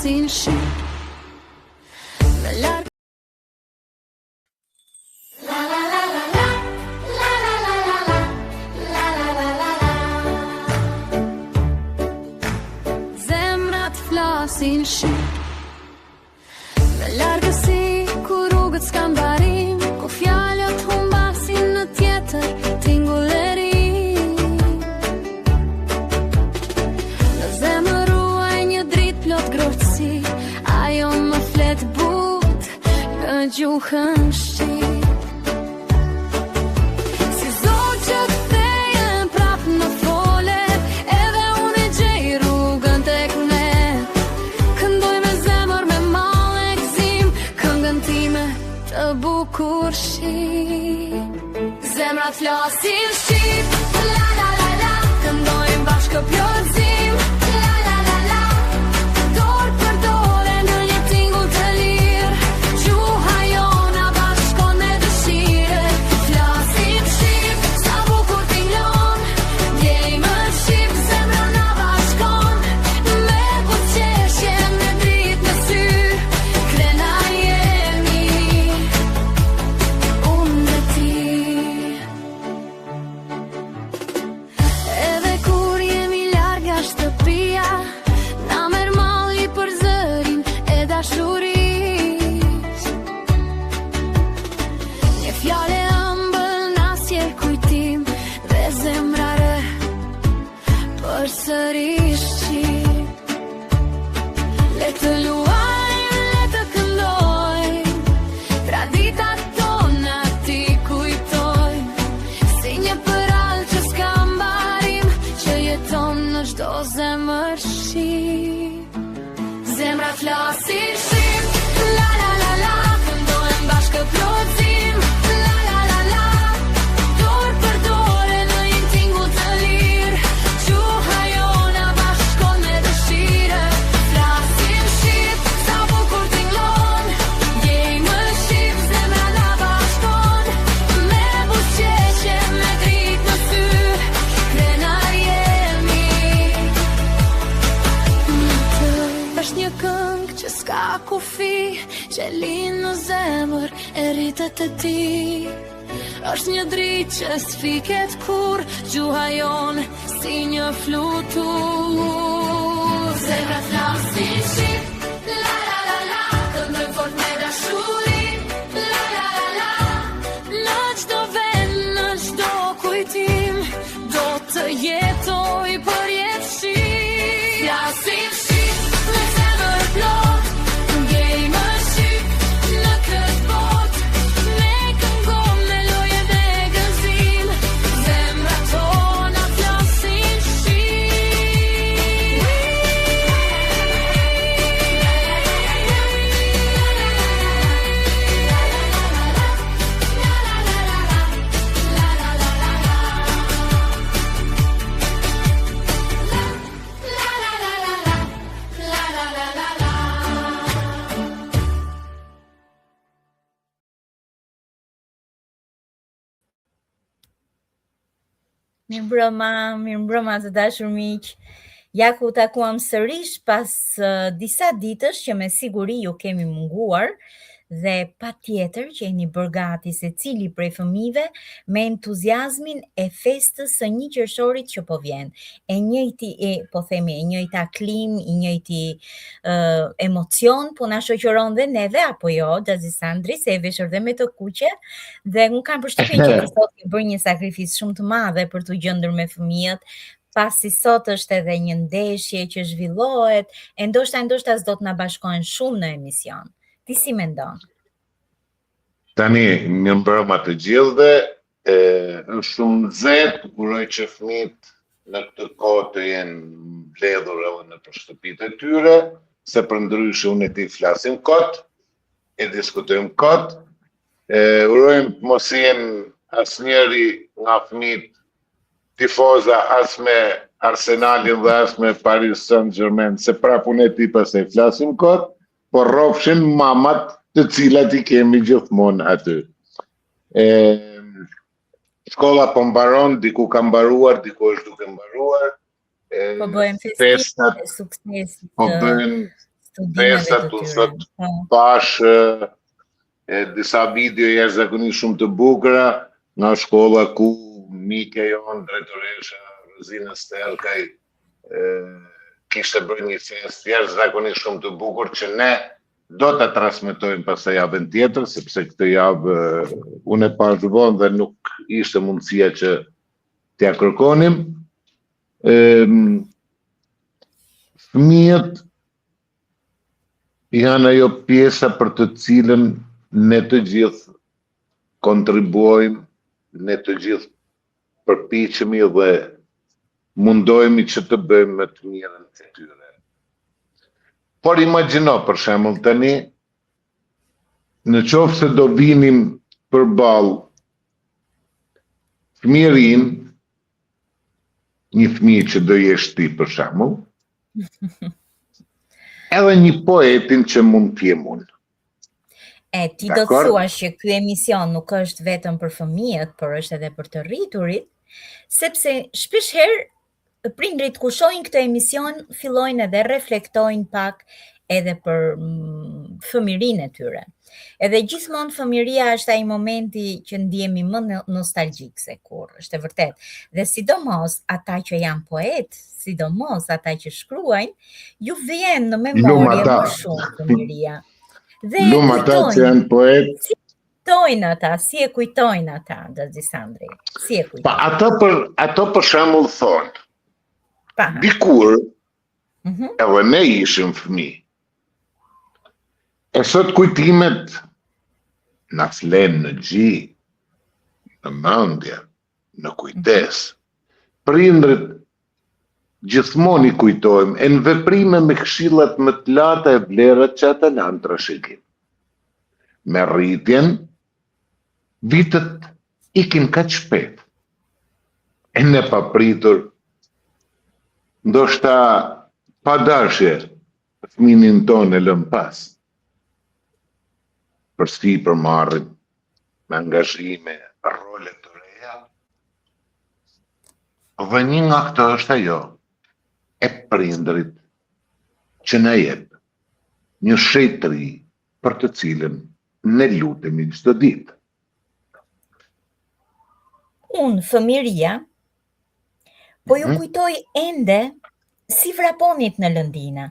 flasin shqip. Me larg zemrat flasin shqip. Me largësi ku rrugët s'kan barim, ku fjalët humbasin në tjetër tingulleri. Në zemër ruaj një dritë plot grohtësi, ajo më flet but në gjuhën shqip. Si zot që kthejen prap në fole, edhe unë e gjej rrugën tek ne. Këndoj me zemër me mall e gzim, këngën time të bukur shqip. Zemrat flasin shqip, la la la la, këndojmë bashkë plotësim, la la la la. Dorë për dorë në një tingull të lirë, gjuha jona bashkon me dëshire. Flasim shqip, sa bukur tinglon, ndjejmë shqip, zemra na bashkon. Me buzëqeshje, me dritë në sy, krena jemi, unë dhe ti. Edhe kur jemi larga shtëpia, na merr malli për zërin e dashurisë. Një fjale ëmbël na sjell kujtim, dhe zemra re përsëris shqip. Le të luajmë, le të këndojmë, traditat tona ti kujtojmë. Si një përall që s'ka mbarim, që jeton në çdo zemër shqip. Zemra flasin shqip, la la la la, këndojmë bashkë plotësim, la la la la. Dorë për dorë në një tingull të lirë, gjuha jona bashkon me dëshire. Flasim shqip, sa bukur tinglon, ndjejmë shqip, zemra na bashkon. Me buzëqeshje, me dritë në sy, krenar jemi. Është një këngë që s'ka kufi, që lind në zemër e rritet e ti. Është një dritë që s'fiket kur, gjuha jonë si një flutur. Zemra flasin shqip, la la la la, këndojmë fort me dashuri, la la la la. Në çdo vend, në çdo kujtim, do të jetoj për jetë shqip. Flasim shqip, me zemër plot, ndjejmë shqip në këtë botë. Ne këngojmë me loje dhe gëzim, zemrat tona flasin shqip. Mirëmbrëma të dashur miq. Ja ku takuam sërish pas disa ditësh që me siguri ju kemi munguar, dhe patjetër që jeni bërë gati secili prej fëmijëve me entuziazmin e festës së 1 qershorit që po vjen. E njëjti po themi, e njëjta klim, i njëjti emocion po na shoqëron dhe neve, apo jo, Xhaxhi Sandri, se e veshur dhe me të kuqe, dhe unë kam përshtypjen që ti sot ke bërë një sakrifis shumë të madhe për të gjendur me fëmijët, pasi sot është edhe një ndeshje që zhvillohet, e ndoshta s'do të na bashkohen shumë në emision. Ti si mendon? Tani, mirëmbrëma të gjithëve, është shumë nxehtë, uroj që fëmijët në këtë kohë të jenë mbledhur edhe në shtëpitë e tyre, se përndryshe unë e ti flasim kot, e diskutojmë kot, urojmë mos jenë asnjëri nga fëmijët tifoza as me Arsenalin dhe as me Paris Saint-Germain, se prapë unë e ti pastaj flasim kot, por rrofshin mamat të cilat i kemi gjithmonë aty. Shkolla po mbaron, diku ka mbaruar, diku është duke mbaruar. Po bëjmë festat, suksesit. Po bëjmë studimeve festat, të unë tyre. sot Po. pash disa video jashtëzakonisht shumë të bukura nga shkolla ku mike jonë, drejtoresha Rozina Sterkaj, kishte bërë një fest jashtëzakonisht shumë të bukur që ne do ta transmetojmë pastaj javën tjetër, sepse këtë javë unë e pash vonë dhe nuk ishte mundësia që t'ja kërkonim. Fëmijët janë ajo pjesa për të cilën ne të gjithë kontribuojmë, ne të gjithë përpiqemi dhe mundohemi që të bëjmë më të mirën e tyre. Por imagjino për shembull tani, në qoftë se do vinim përballë fëmijërin, një fëmijë që do jesh ti për shembull, edhe një poetin që mund t'jem unë. Ti do të Dakor? thuash që ky emision nuk është vetëm për fëmijët, por është edhe për të rriturit, sepse shpesh herë prindrit kur shohin këtë emision fillojnë edhe reflektojnë pak edhe për fëmirinë e tyre. Edhe gjithmonë fëmiria është ai momenti që ndjemi më nostalgjik se kur, është e vërtet. Dhe sidomos ata që janë poet, sidomos ata që shkruajnë, ju vjen në memorje ata. më shumë fëmiria. Dhe Lumë ata që janë poet, kujtojnë ata, si e kujtojnë ata, Daxhi Sandri? Si e pa kujtojnë? ato për shembull thonë, Pa. dikur Mhm. edhe ne ishim fëmijë. E sot kujtimet na flen në gji, në mendje, në kujdes. Prindrit gjithmonë i kujtojmë, e në veprime me këshillat më të larta e vlerat që ata lanë trashëgim. Me rritjen, vitet ikin kaq shpejt. E ne papritur, ndoshta pa dashje, fëminin tonë e lëm pas. Për sipër marrim me angazhime, role të reja. Dhe një nga këto është ajo e prindrit që na jep një shetëri për të cilën ne lutemi çdo ditë. Unë, fëmiria, po ju kujtoj ende si vraponit në lëndina.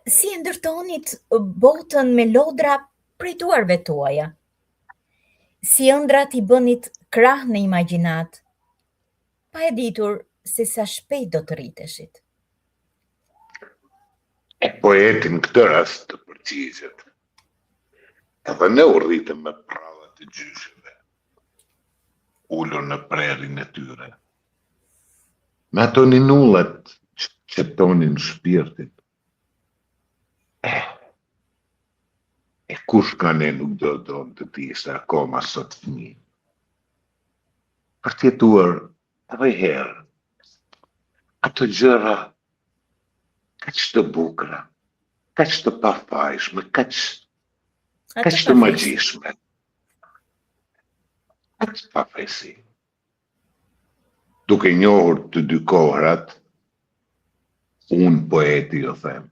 Si e ndërtonit botën me lodra prej duarve tuaja. Si ëndrat i bënit krah në imagjinat, pa e ditur se sa shpejt do të rriteshit. E poetin këtë rast të përgjigjet. Edhe ne u rritëm me prallat e gjysheve, ulur në prerin e tyre. Me ato ninullat që qetonin shpirtin. E kush ka ne nuk do të t'ishte akoma sot fëmijë. Për t'jetuar edhe herë ato gjëra kaq të bukura, kaq të pafajshme, kaq të magjishme. Kaq të pafajsi. Duke njohur të dy kohrat, unë poeti jo them,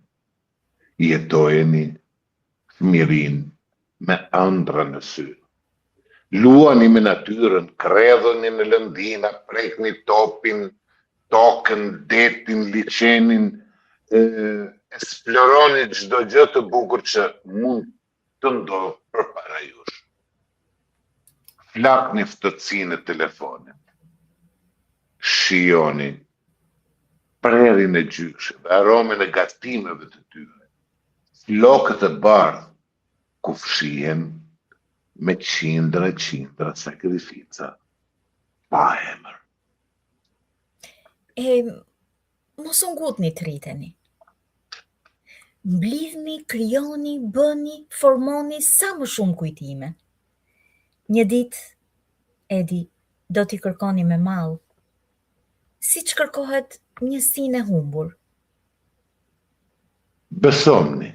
jetojeni fëmirin me ëndra në sy. Luani me natyrën, kredhoni në lëndina, prekni topin, tokën, detin, liçenin, eksploroni çdo gjë të bukur që mund të ndodhë përpara jush. Flakni ftohtësinë e telefonit. Shijoni prerin e gjysheve, aromen e gatimeve të tyre. Flokët e bardhë ku fshihen me qindra sakrifica pa emër. Mos u ngutni të rriteni. Mblidhni, krijoni, bëni, formoni sa më shumë kujtime. Një ditë, Edi, do t'i kërkoni me mall, siç kërkohet njësinë e humbur. Besomni,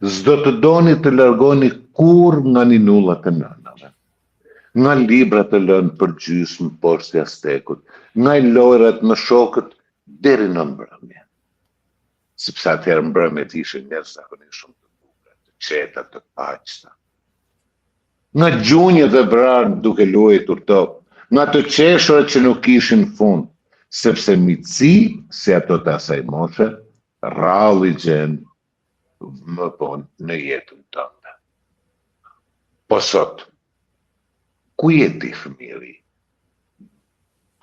s'do të doni të largoni kur nga ninullat e nënave, nga librat e lënë për gjysmë poshtë jastekut, nga lojrat në shokët deri në mbrëmje. sepse atëherë mbrëmjet ishin njerëz zakonisht shumë të bukur, të qeta, të paqta. Nga gjunjët e vrarë duke luajtur top, nga të qeshurët që nuk kishin fund, sepse mitësi si ato të asaj moshe, rralli gjen më vonë në jetën tënde. Po sot, ku jeti fëmijëri?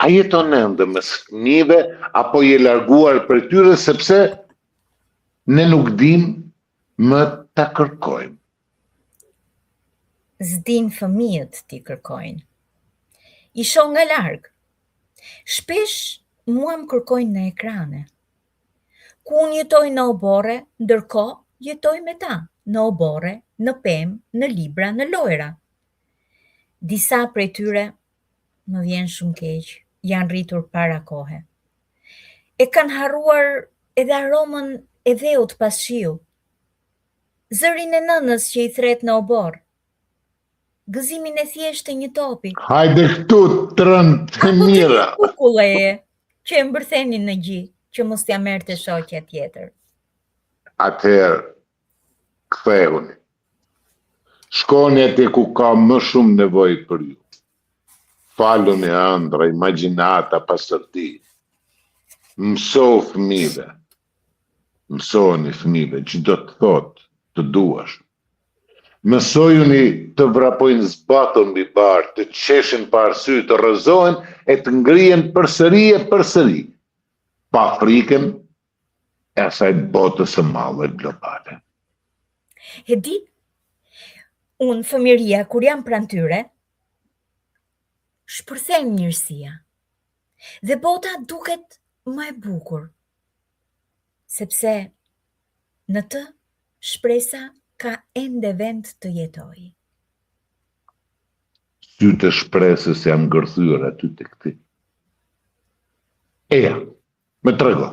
A jeton ende mes fëmijëve apo je larguar për tyre sepse ne nuk dim më ta kërkojmë? S'din fëmijët ti kërkojnë. I shoh nga larg. Shpesh mua më kërkojnë në ekrane. Ku unë jetoj në obore, ndërkohë jetoj me ta, në obore, në pemë, në libra, në lojra. Disa prej tyre më vjen shumë keq, janë rritur para kohe. E kanë harruar edhe aromën e dheut pas shiu. Zërin e nënës që i thret në obor. Gëzimin e thjeshtë të një topi. Hajde këtu, trënd të mira. Apo të një kukulleje që e mbërthenin në gji, që mos t'ja merrte shoqja tjetër. Atëherë, kthehuni. Shkoni aty ku ka më shumë nevojë për ju. Faluni ëndra, imagjinata, pastërti. Mësoni fëmijëve që do të thotë të duash. Mësojuni të vrapojnë zbatën mbi barë, të qeshin pa arsye, të rrëzohen e të ngrihen përsëri, pa frikën e asaj botës së madhe globale. E di, unë fëmijëria, kur jam pranë tyre, shpërthem mirësia. Dhe bota duket më e bukur, sepse në të shpresa ka ende vend të jetoj. Sytë e shpresës janë ngërthyer aty tek ti. Eja, më trego.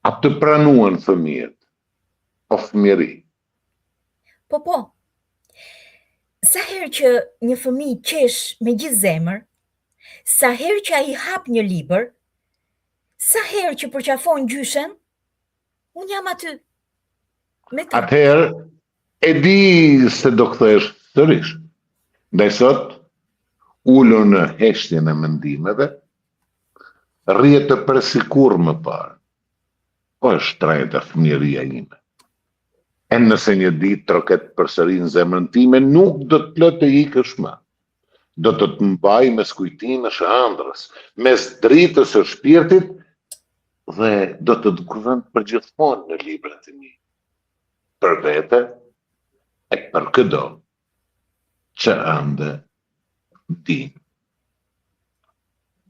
A të pranuan fëmijët, o fëmijëri? Po. Sa herë që një fëmijë qesh me gjithë zemër, sa herë që ai hap një libër, sa herë që përqafon gjyshen, unë jam aty. Me ta. Atëherë, e di se do kthehesh sërish. Ndaj sot, ulur në heshtjen e mendimeve, rrihet të përsikur më parë. Po është trajta fëmijëria ime. E nëse një ditë troket përsëri në zemrën time, nuk do të plot të ikësh më. Do të të mbaj mes kujtimesh e ëndrrës, mes dritës së shpirtit dhe do të të guvend përgjithmonë në librat e mi. Për vete e për këdo që ande din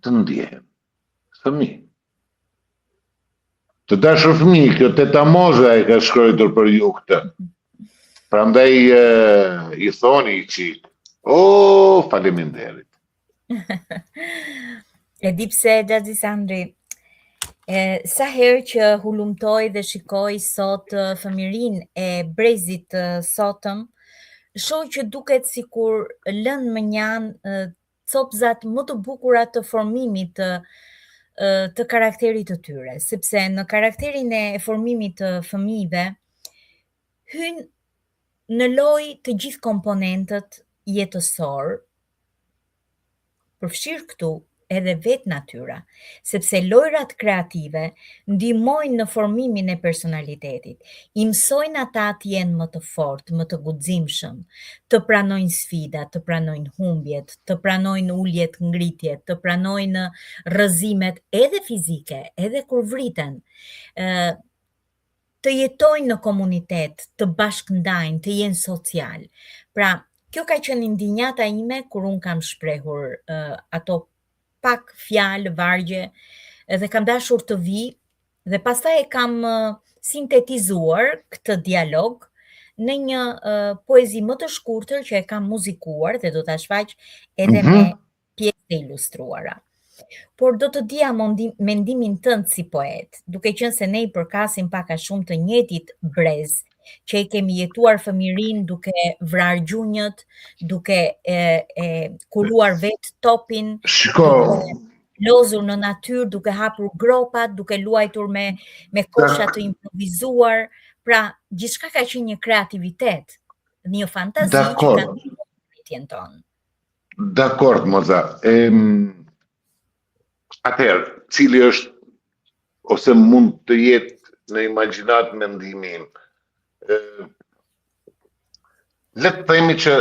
të ndjehem fëmijë. Të dashur fëmijë, kjo teta Moza e ka shkruar për ju këtë. Prandaj i thoni i qik, faleminderit. E di pse, Xhaxhi Sandri, sa herë që hulumtoj dhe shikoj sot fëmijërinë e brezit sotëm, shoh që duket sikur lënë më njanë copzat më të bukura të formimit të karakterit të tyre, sepse në karakterin e formimit të fëmijëve hyn në lojë të gjithë komponentët jetësor, përfshirë këtu edhe vetë natyra, sepse lojrat kreative ndihmojnë në formimin e personalitetit, i mësojnë ata të jenë më të fortë, më të guximshëm, të pranojnë sfidat, të pranojnë humbjet, të pranojnë uljet, ngritjet, të pranojnë rrëzimet edhe fizike, edhe kur vriten, të jetojnë në komunitet, të bashkëndajnë, të jenë social. Pra, kjo ka qenë ndinjata ime kur unë kam shprehur ato pak fjalë, vargje, dhe kam dashur të vi, dhe pastaj e kam sintetizuar këtë dialog në një poezi më të shkurtër që e kam muzikuar dhe do ta shfaq edhe me pjesë të ilustruara. Por do të dija mendimin tënd si poet, duke qenë se ne i përkasim pak a shumë të njëjtit brez, që e kemi jetuar fëmijërinë duke vrarë gjunjët, duke kuluar vetë topin. Shiko, lozur në natyrë, duke hapur gropat, duke luajtur me kosha të improvizuar, pra gjithçka ka qenë një kreativitet, një fantazi që ka ndihmuar pritjen tonë. Dakord, Moza. Atëherë, cili është ose mund të jetë në imagjinat mendimi im. Le të themi që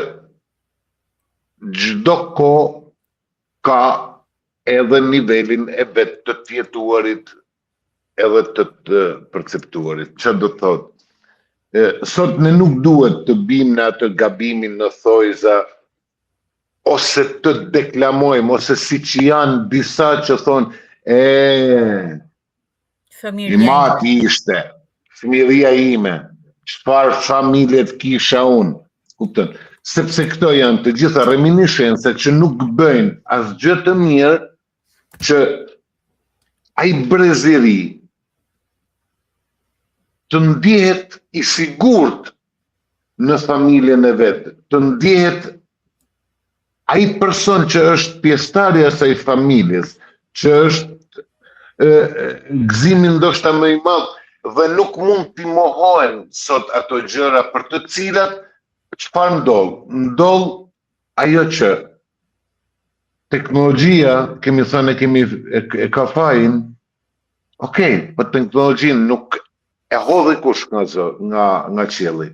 çdo kohë ka edhe nivelin e vetë të tjetuarit edhe të perceptuarit. Çfarë do të thotë? Sot ne nuk duhet të bimë në atë gabimin në thojza ose të deklamojmë, ose si që janë disa që thonë, i mati ishte, fëmiria ime, çfarë familjet kisha unë, kuptën? Sepse këto janë të gjitha reminiscense që nuk bëjnë asgjë të mirë që ai breziri të ndjehet i sigurt në familjen e vetë, të ndjehet ai person që është pjesëtari i asaj familjes, që është gëzimi ndoshta më i madh dhe nuk mund t'i mohohen sot ato gjëra për të cilat çfarë ndodh? Ndodh ajo që teknologjia, kemi thënë e ka fajin, okej, po teknologjinë nuk e hodhi kush nga qielli.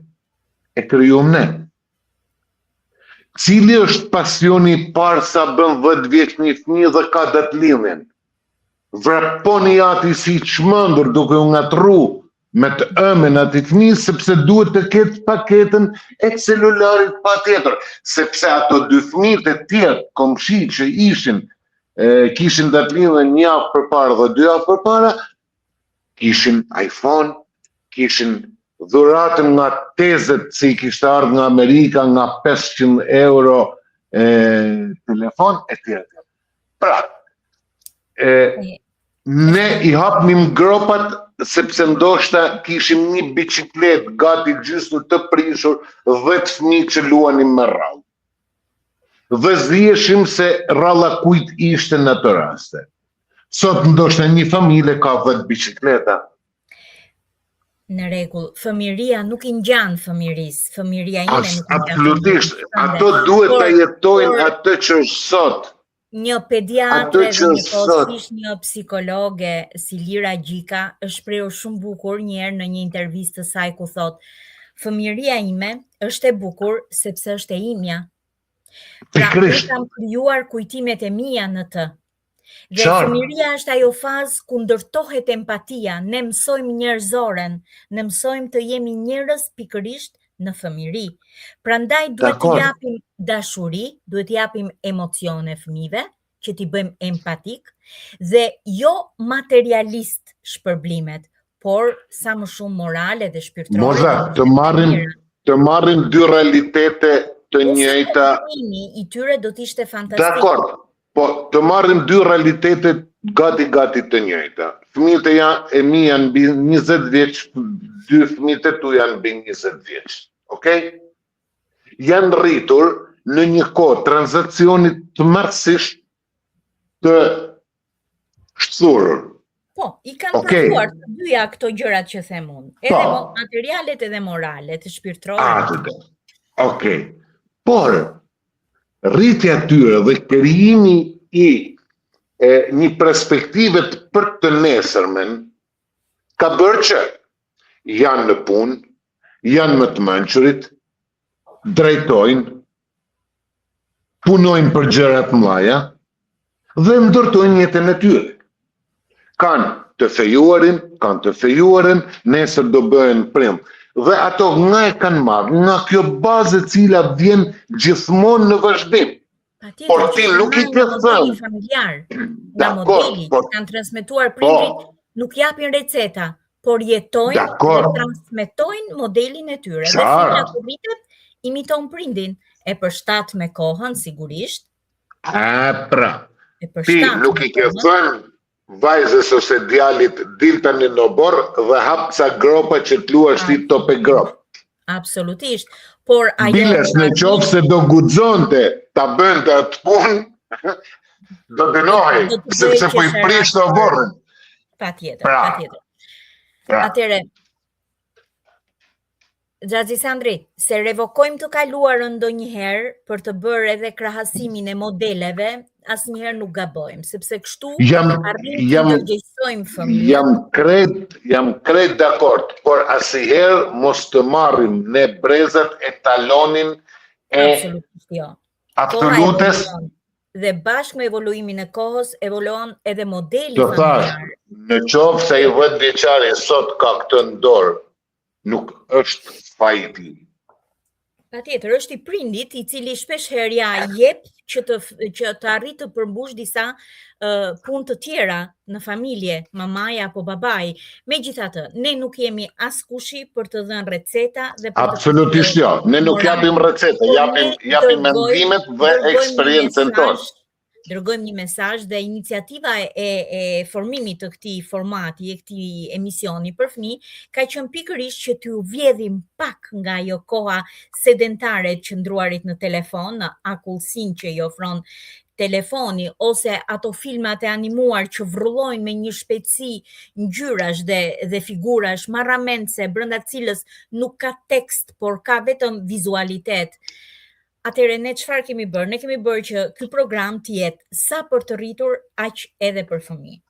E krijuam ne. Cili është pasioni i parë sa bën 10 vjeç një fëmijë dhe ka datëlindjen? Vraponi ati si çmendur duke u ngatru me të ëmën atij fëmijë sepse duhet të ketë paketën e celularit patjetër, sepse ato dy fëmijët e tjerë komshi që kishin datëlindjen një javë përpara dhe 2 javë përpara, kishin iPhone, kishin dhuratën nga tezet që i kishte ardhur nga Amerika, nga 500 euro telefon e tjerë. Pra, ne i hapnim gropat sepse ndoshta kishim një biçikletë gati gjysmë të prishur, 10 fëmijë që luanin me rrallë. Dhe ziheshim se rralla kujt ishte në ato raste. Sot ndoshta një familje ka 10 biçikleta. Në rregull, fëmiria nuk i ngjan fëmirisë, fëmiria ime nuk i ngjan. Absolutisht, ato duhet ta jetojnë atë që është sot. Një pediatre dhe njëkohësisht një psikologe si Lira Gjika është shprehur shumë bukur një herë në një intervistë të saj ku thotë: "Fëmiria ime është e bukur sepse është e imja." Pra, unë kam krijuar kujtimet e mia në të. Dhe fëmiria është ajo fazë ku ndërtohet empatia, ne mësojmë njerëzoren, ne mësojmë të jemi njerëz pikërisht në fëmiri. Prandaj duhet të japim dashuri, duhet të japim emocione fëmijëve, që t'i bëjmë empatik, dhe jo materialist shpërblimet, por sa më shumë morale dhe shpirtërore. Moza, të marrin dy realitete të njëjta. I tyre do t'ishte fantastik. Dakor. Po, të marrim dy realitete gati të njëjta. Fëmijët e mi janë mbi 20 vjeç, dy fëmijët e tu janë mbi 20 vjeç. Okej? Janë rritur në një kohë tranzaksionit të mërësisht të shturur. Po, i kanë përfuar të dyja këto gjërat që them unë. Edhe materialet edhe moralet, shpirtërore. Okej. Por rritja tyre dhe krijimi i një perspektive për të nesërmen ka bërë që janë në punë, janë më të mençurit, drejtojnë, punojnë për gjëra të mëdha dhe ndërtojnë jetën e tyre. Kanë të fejuarin, nesër do bëhen prim. Dhe ato nga e kanë marrë, nga kjo bazë e cila vjen gjithmonë në vazhdim. Por ti nuk i ke thënë. Nga modeli që kanë transmetuar prindrit, nuk japin receta, por jetojnë dhe transmetojnë modelin e tyre. Dhe filla kur rritet, imiton prindin. E përshtat me kohën, sigurisht. Pra, ti nuk i ke thënë vajzës ose djalit diltani në borë dhe hap ca gropa që t'luash ti top e grop. Absolutisht. Por ajo biles në qoftë se do guxonte ta bënte atë punë, do dënohej, sepse po I prish të oborrin. Patjetër. Atëre, Xhaxhi Sandri, se revokojmë të kaluarën ndonjëherë për të bërë edhe krahasimin e modeleve, asnjëherë nuk gabojmë, sepse kështu arrim të ndërgjegjësojmë fëmijën. Jam krejt dakord, por asnjëherë mos të marrim ne brezat e talonin e absolutes. Dhe bashkë me evoluimin e kohës, evoluon edhe modeli familjar. Të thash, në qoftë se I 10 vjeçari sot ka këtë në dorë, nuk është fajti. Patjetër, është I prindit I cili shpesh herë ja jep që të arrit të përmbush disa punë të tjera në familje, mamaja apo babai. Megjithatë, ne nuk jemi askushi për të dhënë receta dhe për absolutisht jo. Ne nuk japim receta, japim mendimet dhe eksperiencën tonë. Dërgojmë një mesazh dhe iniciativa e formimit të këtij formati, e këtij emisioni për fëmijë, ka qenë pikërisht që t'ju vjedhim pak nga ajo koha sedentare të qëndruarit në telefon, në akullsinë që I ofron telefoni, ose ato filmat e animuar që vrrullojnë me një shpejtësi ngjyrash dhe figurash marramendse, brenda cilës nuk ka tekst, por ka vetëm vizualitet. Atëre ne çfarë kemi bërë? Ne kemi bërë që ky program të jetë sa për të rritur, aq edhe për fëmijë.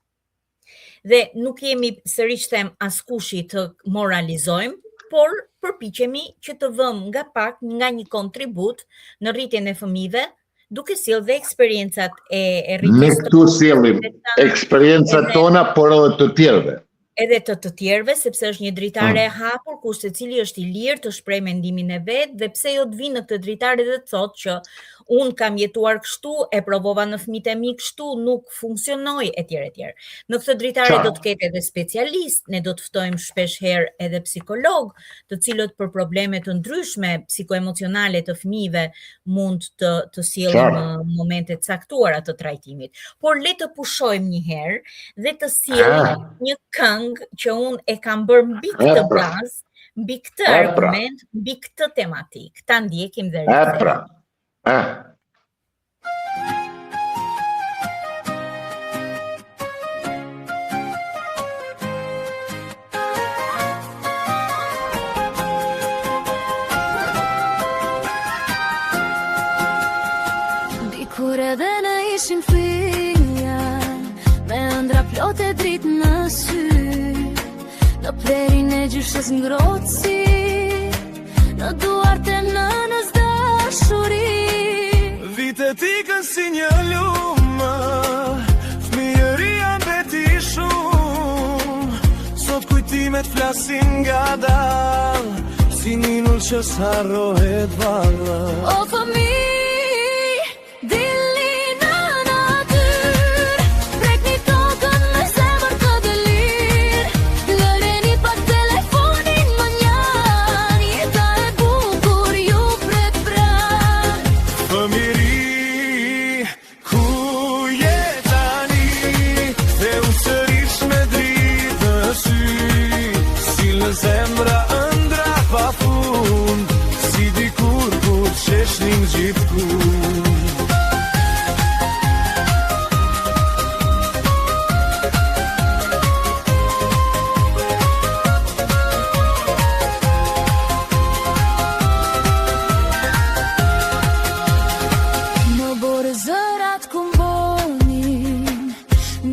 Dhe nuk jemi, sërish them, askushi të moralizojmë, por përpiqemi që të vëmë nga një kontribut në rritjen e fëmijëve, duke sjellë dhe eksperiencat e rritjes. Ne këtu sjellim eksperiencat tona, por edhe të tjerëve. Edhe të tjerëve, sepse është një dritare e hapur, ku secili është I lirë të shpreh mendimin e vet, dhe pse jo të vinë në këtë dritare dhe të thotë që unë kam jetuar kështu, e provova në fëmijët e mi kështu, nuk funksionoi etj. Në këtë dritare do të ketë edhe specialist, ne do të ftojmë shpesh herë edhe psikolog, të cilët për probleme të ndryshme psikoemocionale të fëmijëve mund të sjellin në momente të caktuara të trajtimit. Por le të pushojmë një herë dhe të sjellim një këngë që unë e kam bërë mbi këtë bazë, mbi këtë argument, mbi këtë tematik. Ta ndjekim dhe rikthehemi. Dikur edhe në ishin fëmija, me ëndra plotë e dritë në sy, në plerin e gjyshës ngroci, në duart e nënës dashuri. Vitet ikën si një lumë, fëmijëria mbeti shumë, sot kujtimet flasin nga dal, si një null që s'harrohet valla. O fëmijë, dilni në natyrë, prekni tokën me zemër të delir, lëreni pak telefonin manjan, jeta e bukur ju pret pran. Fëmijëri, ku je tani, dhe u sërish me dritë në sy, si në zemra ëndra pa fund, si dikur kur qeshnin gjithkund. Në borë zërat kumbonin,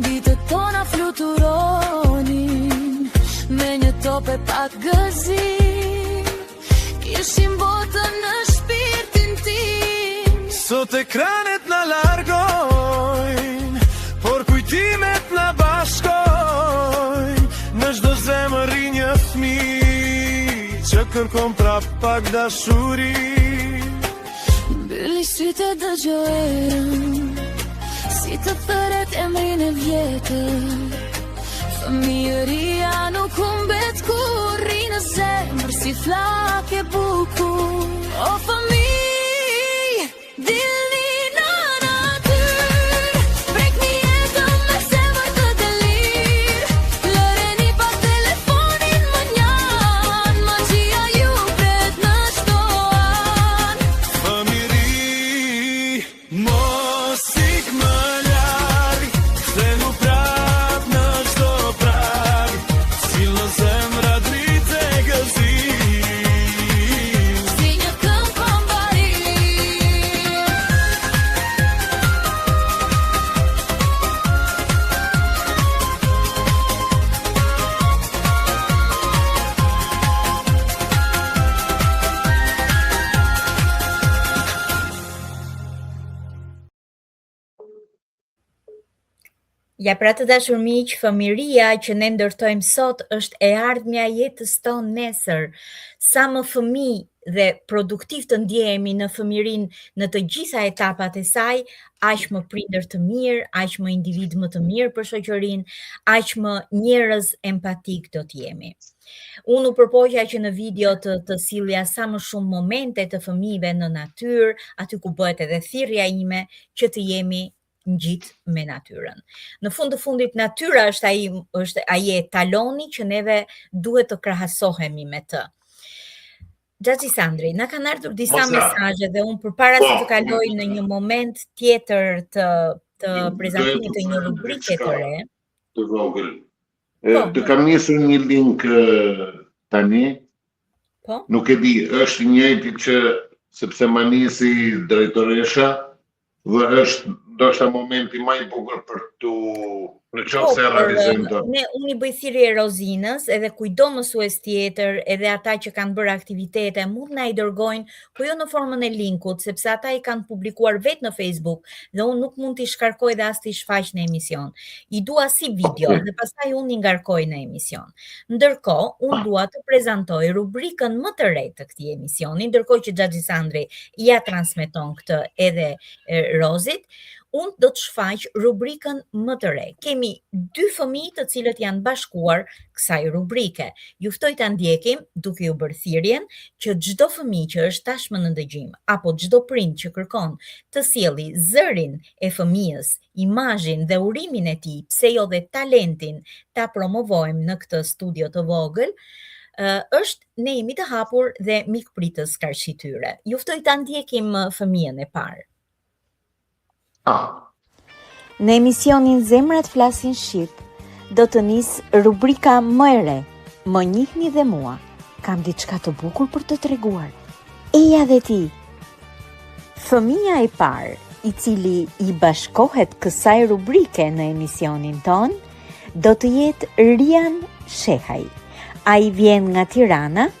ditët tona fluturonin, me një tope pak gëzim, kishim botën në shpirtin tim. Sot ekranet na largojnë, por kujtimet na bashkojnë, në çdo zemër rri një fëmijë që kërkon prap pak dashuri. Mbyll sytë e dëgjoj erën, si të thëret emrin e vjetër. Fëmijëria nuk humbet kur rri në zemër, si flak e bukur. O fëmijë, dilni në natyrë, prekni jetën me zemër të delir, lëreni pak telefonin manjan, magjia ju pret në çdo an. Fëmijëri, mos ik më larg. Ja, pra të dashur miq, fëmiria që ne ndërtojmë sot është e ardhmja e jetës tonë nesër. Sa më fëmijë dhe produktiv të ndjehemi në fëmirinë në të gjitha etapat e saj, aq më prindër të mirë, aq më individ më të mirë për shoqërinë, aq më njerëz empatik do të jemi. Unë u përpoqja që në video të sillja sa më shumë momente të fëmijëve në natyrë, aty ku bëhet edhe thirrja ime që të jemi ngjit me natyrën. Në fund të fundit natyra është ai taloni që neve duhet të krahasohemi me të. Xhaxhi Sandri, na kanë ardhur disa mesazhe dhe unë përpara se të kaloj në një moment tjetër të prezantimit të një rubrike të re, të vogël. Të kam nisur një link tani. Po? Nuk e di, është njëjti që sepse ma nisi drejtoresha dhe është ndoshta momenti më i bukur për tu në qoftë se realizojmë të. Unë i bëj thirrje Rozinës, edhe kujdo mësues tjetër, edhe ata që kanë bërë aktivitete, mund na i dërgojnë, po jo në formën e linkut, sepse ata i kanë publikuar vetë në Facebook dhe unë nuk mund t'i shkarkoj dhe as t'i shfaq në emision. I dua si video dhe pastaj unë i ngarkoj në emision. Ndërkohë, unë dua të prezantoj rubrikën më të re të këtij emisioni, ndërkohë që Xhaxhi Sandri ja transmeton këtë edhe Rozit. Unë do të shfaq rubrikën më të re. Kemi 2 fëmijë të cilët janë bashkuar kësaj rubrike. Ju ftoj ta ndjekim duke ju bërë thirrjen që çdo fëmijë që është tashmë në ndëgjim apo çdo prind që kërkon të sjelli zërin e fëmijës, imazhin dhe urimin e tij, pse jo dhe talentin, ta promovojmë në këtë studio të vogël. Ne jemi të hapur dhe mikpritës ka shityre. Ju ftoj ta ndjekim fëmijën e parë. Në emisionin Zemrat flasin shqip, do të nis rubrika më e re. Më njihni dhe mua. Kam diçka të bukur për të treguar. Eja dhe ti. Fëmia e parë, i cili i bashkohet kësaj rubrike në emisionin ton, do të jetë Rian Shehaj. Ai vjen nga Tirana,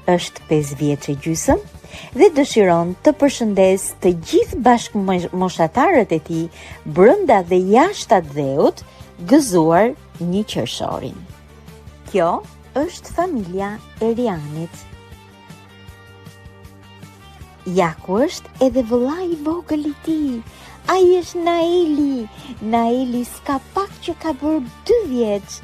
është 5 vjeç e gjysmë, dhe dëshiron të përshëndes të gjithë bashkëmoshatarët e tij brenda dhe jashtë dheut, gëzuar 1 qershorin. Kjo është familja e Rianit. Jaku është edhe vëllai i vogël i tij. Ai është Naeli s'ka pak që ka bërë 2 vjeç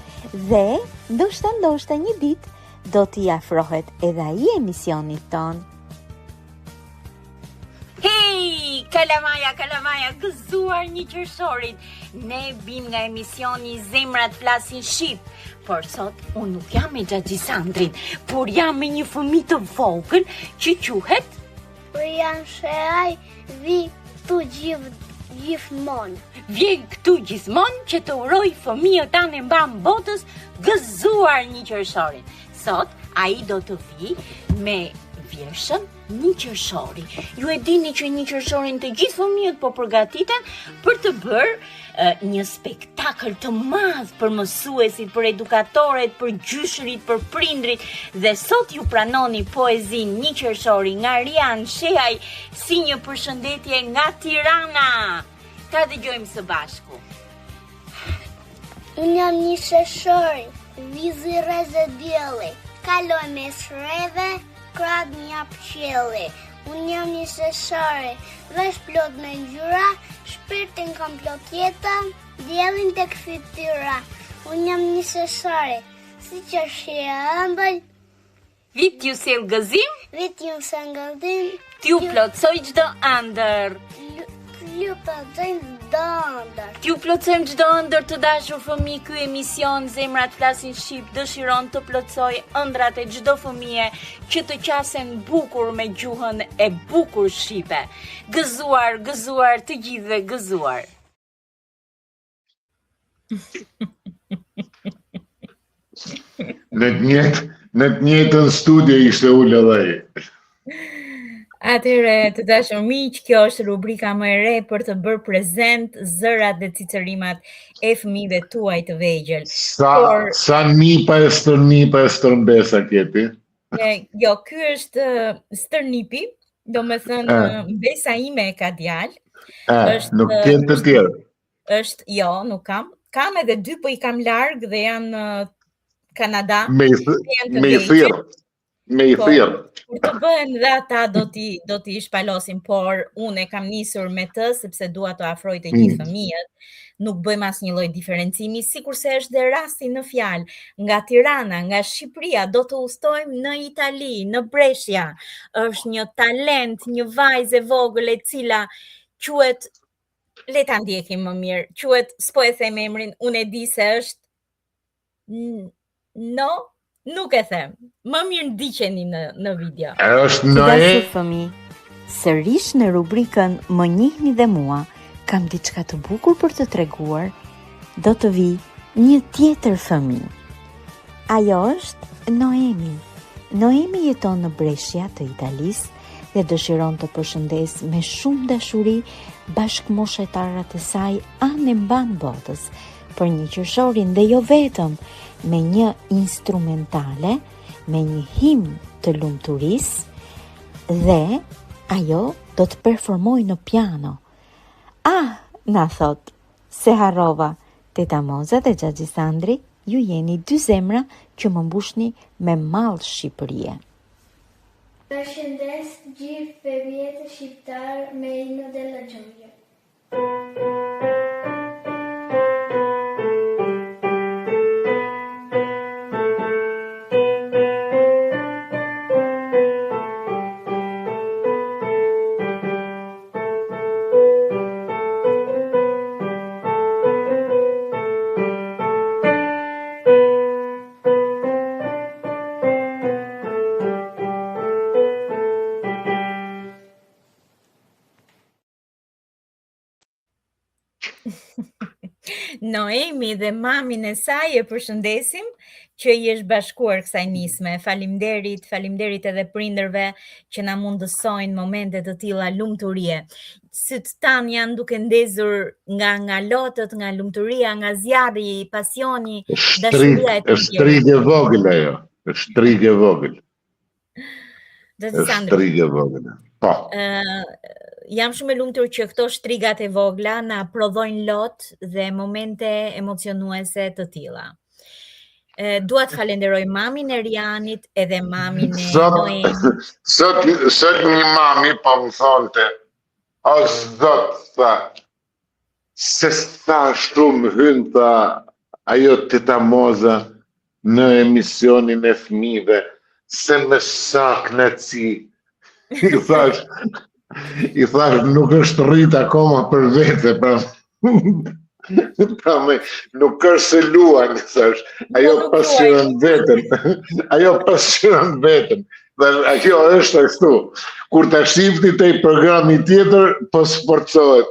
dhe ndoshta një ditë do t'i afrohet edhe ai emisionit ton. Hey, kalamaja, gëzuar 1 qershorin. Ne bim nga emisioni Zemrat flasin shqip. Por sot unë nuk jam me Xhaxhi Sandrin, por jam me një fëmijë të vogël që quhet Rian Shehaj, vi këtu gjithmonë. Vjen këtu gjithmonë që të uroj fëmijët tanë mban botës gëzuar 1 qershorin. Sot ai do të vi me vjershën 1 qershori. Ju e dini që 1 qershorin të gjithë fëmijët po përgatiten për të bërë një spektakël të madh për mësuesit, për edukatorët, për gjyshërit, për prindrit, dhe sot ju pranoni poezinë 1 qershori nga Rian Shehaj si një përshëndetje nga Tirana. Ta dëgjojmë së bashku. Unë jam 1 qershori, vizi rrezë dielli, kaloj me shreve, krad një jap qielli. Unë jam 1 qershori, vesh plot me ngjyra, shpirtin kam plot jetën, diellin tek fytyra. Unë jam 1 qershori, si qershia ëmbël, Vit ju sjell gëzim, vit ju se ngëllim, t'ju plotsoj çdo ëndër. T'ju plotsojmë çdo ëndër të dashur fëmijë. Ky emision Zemrat flasin shqip dëshiron të plotsoj ëndrat e çdo fëmie që të qasen bukur me gjuhën e bukur shqipe. Gëzuar të gjithëve, gëzuar. Në të njëjtën studio ishte ulë dhe ai. Atëherë, të dashur miq, kjo është rubrika më e re për të bërë prezent zërat dhe cicërimat e fëmijëve tuaj të vegjël. Sa nipa e stërmbesa keti? Jo, ky është stërnipi, domethënë mbesa ime e ka djalë. Nuk tjenë të tjerë. Jo, nuk kam. Kam edhe 2, po I kam larg dhe janë në Kanada. Me i thirr. Me i Po, thirr. kur të bëhen dhe ata do t'i shpalosin, por unë e kam nisur me të sepse dua të afroj të gjithë fëmijët. Nuk bëjmë asnjë lloj diferencimi, sikurse është dhe rasti në fjalë. Nga Tirana, nga Shqipëria do të udhtojmë në Itali, në Brescia. Është një talent, një vajzë e vogël e cila quhet, le ta ndjekim më mirë, quhet, s'po e them emrin, unë e di se është nuk e them. Më mirë ndiqeni në video. Është Të Noe. dashur fëmijë, sërish në rubrikën Më njihni dhe mua, kam diçka të bukur për të treguar, do të vi një tjetër fëmijë. Ajo është Noemi. Noemi jeton në Brescia të Italisë dhe dëshiron të përshëndes me shumë dashuri bashkëmoshetarët e saj anë e mban botës për një qershorin dhe jo vetëm, me një instrumentale, me një himn të lumturisë dhe ajo do të performoj në piano. Na thot, se harrova, teta Moza dhe Xhaxhi Sandri, ju jeni 2 zemra që më mbushni me mall Shqipërie. Përshëndes gjithë fëmijët shqiptar me Himno della Gioia. Noemi dhe mamin e saj e përshëndesim që I është bashkuar kësaj nisme. Faleminderit edhe prindërve që na mundësojnë momente të tilla lumturie. Syt tan janë duke ndezur nga lotët, nga lumturia, nga zjarri, pasioni, dashuria e të Është strigë e vogël ajo. Është strigë e vogël. Është strigë e vogël. Po. Jam shumë e lumtur që këto shtrigat e vogla na prodhojnë lot dhe momente emocionuese të tilla. Dua të falenderoj mamin e Rianit edhe mamin e Noemit. Sot një mami po më thonte, o zot, tha, se sa shumë hyn, tha, ajo teta Moza në emisionin e fëmijëve, se me sa kënaqësi. I thash, nuk është rrit akoma për vete, pra me, nuk është se luan, thash, ajo pasqyron veten, dhe ajo është ashtu, kur ta shifti te programi tjetër, po sforcohet.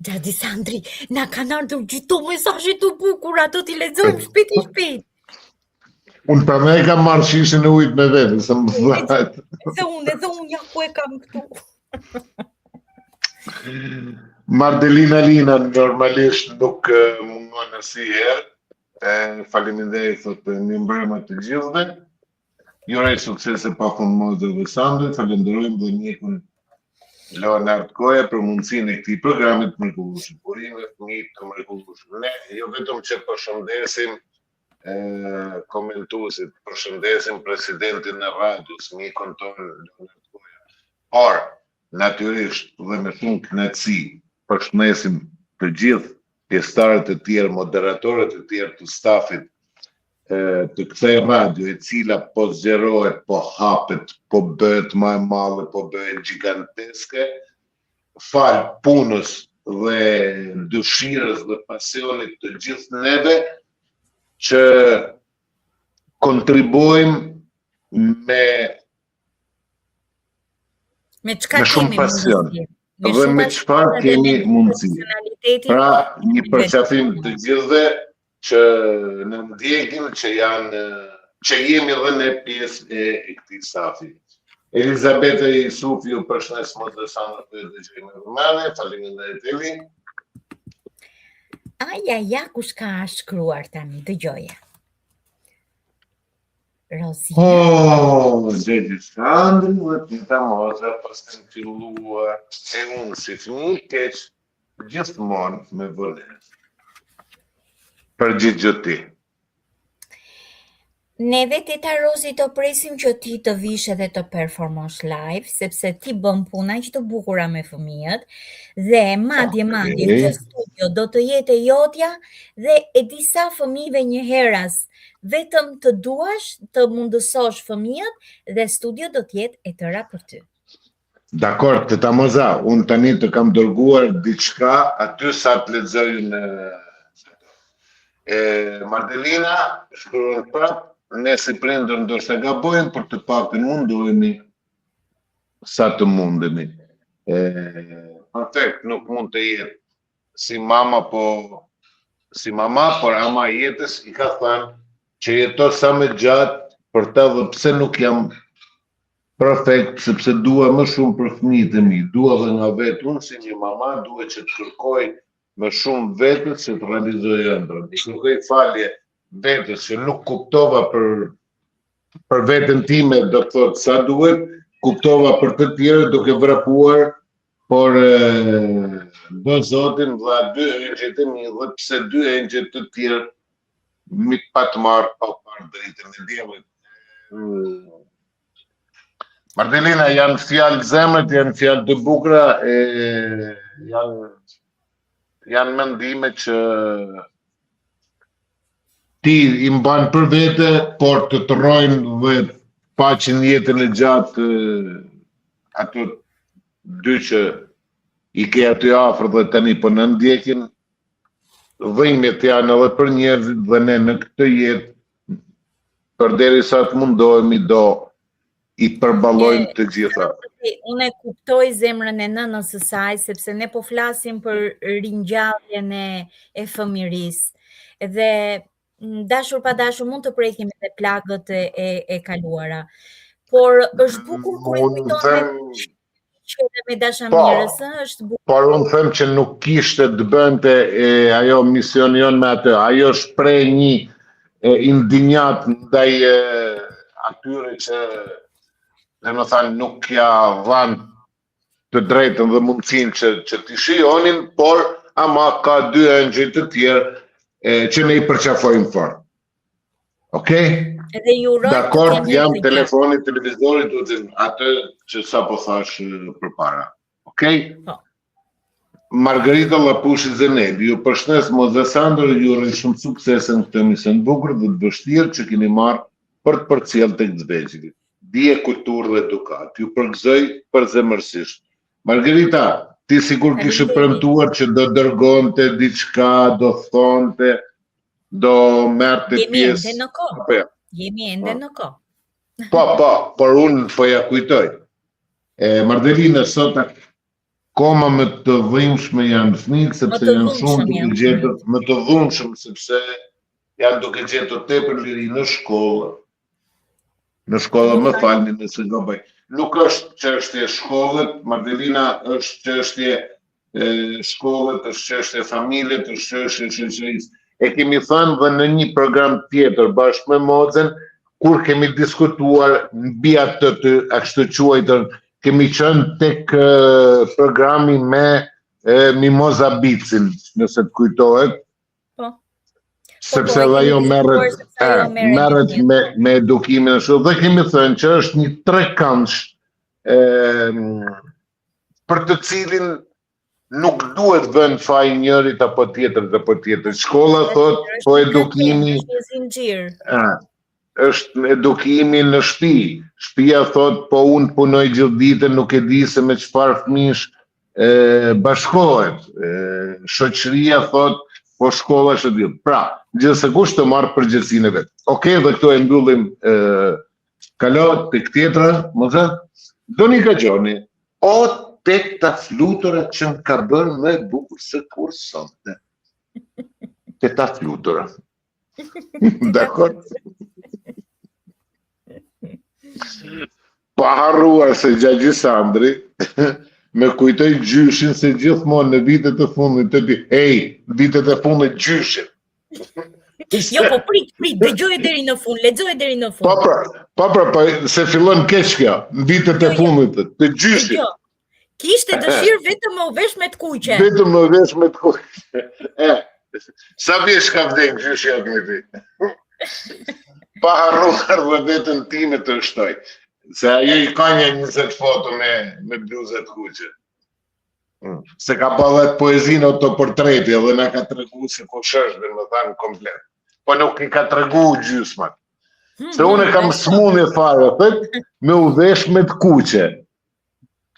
Xhaxhi Sandri, na kanë ardhur gjithë mesazhe të bukura, do t'i lexojmë shpejt. Unë pra me e kam marrë shishin e ujtë me vetë, se më thajt. Edhe unë ja ku e kam këtu. Mardelina Lina normalisht nuk mungon asnjëherë. Faleminderit thot një mbrëmë të gjithëve. Ju uroj suksese pafund Mozës dhe Sandrit. Falenderojmë dhe njekun Leonard Koja për mundësinë e këtij programi të mrekullueshëm. Burime fëmijë të mrekullueshëm. Ne jo vetëm që përshëndesim komentuesit, përshëndesim presidentin e radios, mikun tonë Leonard Koja. Por, natyrisht dhe me shumë kënaqësi, përshëndesim të gjithë pjesëtarët e tjerë, moderatorët e tjerë të stafit të kësaj radio, e cila po zgjerohet, po hapet, po bëhet më e madhe, po bëhet giganteske, fal punës dhe dëshirës dhe pasionit të gjithë neve, që kontribuojmë me shumë pasion dhe me çfarë kemi mundësi. Pra, një përqafim të gjithëve që në ndjekin, që jemi dhe ne pjesë e këtij stafi. Elizabeta Jusufi ju përshëndes Mozës dhe dëgjojmë Romane, faleminderit Eli. Ja, kush ka shkruar tani, dëgjoje. Rozina. Xhaxhi Sandri dhe teta Moza pas kanë filluar, e unë si fëmijë keq, gjithmonë me vonesë. Përgjigj ti. Neve teta Rozi të presim që ti të vish edhe të performosh live, sepse ti bën puna që të bukura me fëmijët, dhe madje kjo studio do të jetë e jotja dhe e disa fëmijëve një heras, vetëm të duash të mundësosh fëmijët dhe studio do të jetë e tëra për ty. Dakor, të ta moza, unë tani të kam dërguar diçka aty sa të lexoj në Mardelina shkruan prap, ne si prindër ndoshta gabojmë, por të paktën mundohemi sa të mundemi. Perfekt, nuk mund të jetë si mama, por ama e jetës i ka thënë që jeto sa më gjatë për ta, dhe pse nuk jam perfekt, sepse dua më shumë për fëmijët e mi, dua dhe nga vetë unë si një mama, dua që të kërkoj më shumë vetës që të realizoj ëndrën. I kërkoj falje vetës që nuk kuptova për vetën time, do të thotë sa duhet, kuptova për të tjerë duke vrapuar, por do Zotin dha 2 engjëjt e mi, dhe pse 2 engjëjt të tjerë mi pa të marrë pa parë dritën e diellit. Mardelina, janë fjalë zemrët, janë fjalë të bukura, janë mendime që ti i mban për vete, por të rrojnë dhe paqin jetën e gjatë ato 2 që i ke aty afër dhe tani po në ndjekin, dhimbjet janë edhe për njerëzit dhe ne në këtë jetë, përderisa të mundohemi do i përballojmë të gjitha. Unë e kuptoj zemrën e nënës së saj, sepse ne po flasim për ringjalljen e fëmirisë. Dhe dashur pa dashur mund të prekim edhe plagët e kaluara. Por është bukur kur i kujton që edhe me dashamirës, është bukur. Por unë them që nuk kishte të bënte ajo mision me atë. Ajo shpreh një indinjat ndaj atyre që dhe më thanë nuk ja dhanë të drejtën dhe mundësin që t'i shijonin, por ama ka 2 engjëj të tjerë që ne i përqafojmë fort. Okej? Dakor, jam telefoni, televizorit, atë që sa po thash për para. Okej? Margarita Lapushi Zeneli, ju përshnes Mozes Sandro, ju uroj shumë suksese në këtë emision bukur dhe të vështirë që keni marrë për të përcjellë tek zveçit. Dije, kulturë dhe edukat. Ju përgëzoj përzemërsisht. Margarita, ti sigur kishe premtuar që do dërgonte diçka, do thonte, do merrte pjesë. Jemi ende në kohë. Po, por unë po ja kujtoj. Mardelina, sot koma më të dhimbshme janë fëmijët, sepse janë shumë duke gjetur, më të dhunshëm, sepse janë duke gjetur tepër liri në shkollë. Në shkollë, më falni nëse gaboj. Nuk është çështje shkollët, Mardelina, është çështje shkollët, është çështje familjet, është çështje shoqërisë. E kemi thënë dhe në një program tjetër bashkë me Mozen, kur kemi diskutuar mbi atë të ashtu quajtur, kemi qenë tek programi me Mimoza Bicin, nëse të kujtohet. Sepse dhe ajo merret me edukimin e shumë, dhe kemi thënë që është një trekëndsh për të cilin nuk duhet vënë faj njërit apo tjetër dhe po tjetër. Shkolla thot, po edukimi është edukimi në shtëpi. Shtëpia thot, po unë punoj gjithë ditën, nuk e di se me çfarë fëmijësh bashkohet. Shoqëria thot, po shkolla është e tillë. Pra, gjithse kush të marrë përgjegjësinë e vet. Okej, dhe këto e mbyllim kalot tek tjetra, më thë, doni ka gjoni, o tek ta flutura që më ka bërë me bukur se kur sonte. Te ta flutura. Dakor? Pa harruar se Gjagji Sandri me kujtoj gjyshin se gjithmonë në vitet e fundit të ti, vitet e fundit gjyshin. Jo, po prit, dëgjoje deri në fund, lexoje deri në fund. Po, se fillon keq kjo, në vitet e fundit të gjyshin. Kishte dëshirë vetëm më u vesh me të kuqe. Vetëm më vesh me të kuqe. Sa vjeç ka vdek gjyshja me ti? Pa harruar dhe vetën time të shtoj. Se ajo i ka një 20 foto me bluzet kuqe. Se ka pa dhe poezinë autoportreti edhe na ka tregu se kush është dhe më thanë komplet. Po nuk i ka tregu gjysmat. Se unë kam smundje fare, thët, me u vesh me të kuqe.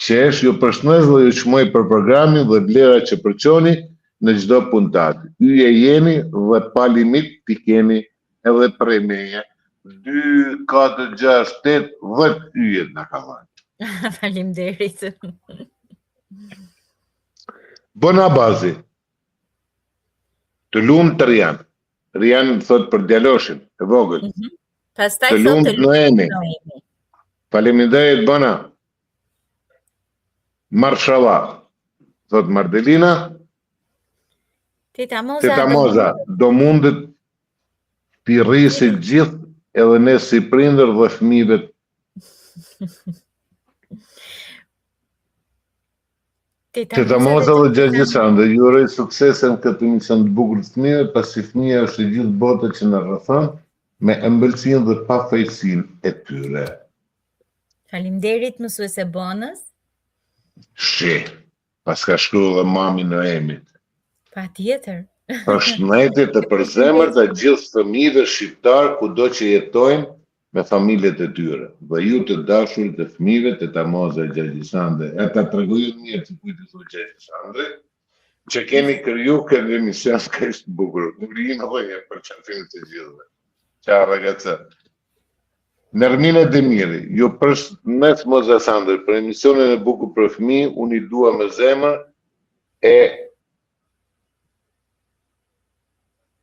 Qesh, ju përshëndes dhe ju qmoj për programin dhe vlera që përqoni në çdo puntat. Yje jeni dhe pa limit t'i keni edhe prej meje. 2, 4, 6, 8, 10 yjet na ka dhënë. Faleminderit. Bona bazi. Të lumë të Rian. Rian thot për djaloshin, e vogël. Pastaj Të thot lumë të të Noemi. Faleminderit bona. Marshallah. Thot Mardelina. Teta Teta Moza, do mundet t'i rrisi gjithë edhe ne si prindër dhe fëmijëve. Teta Moza dhe Gjergj Sandë, ju uroj suksese në këtë emision të bukur të fëmijëve, pasi fëmia është e gjithë bota që na rrethon me ëmbëlsinë dhe pafajësinë e tyre. Faleminderit mësuese Bonës. Pas ka shkruar dhe mami Noemit. Patjetër. Përshëndetje të përzemërt të gjithë fëmijëve shqiptar kudo që jetojnë me familjet e tyre. Dhe ju të dashurit të fëmijëve, Teta Moza e Gjergjisandre. E ta tregoj mirë që kujt i thotë Gjergjisandre, që keni kriju këtë emision që është bukur. Urinë dhe një për qafim të gjithëve. Ciao ragazza. Nermina Demiri, ju përshëndes Moza Sandre për emisionin e bukur për fëmijë, unë i dua me zemër e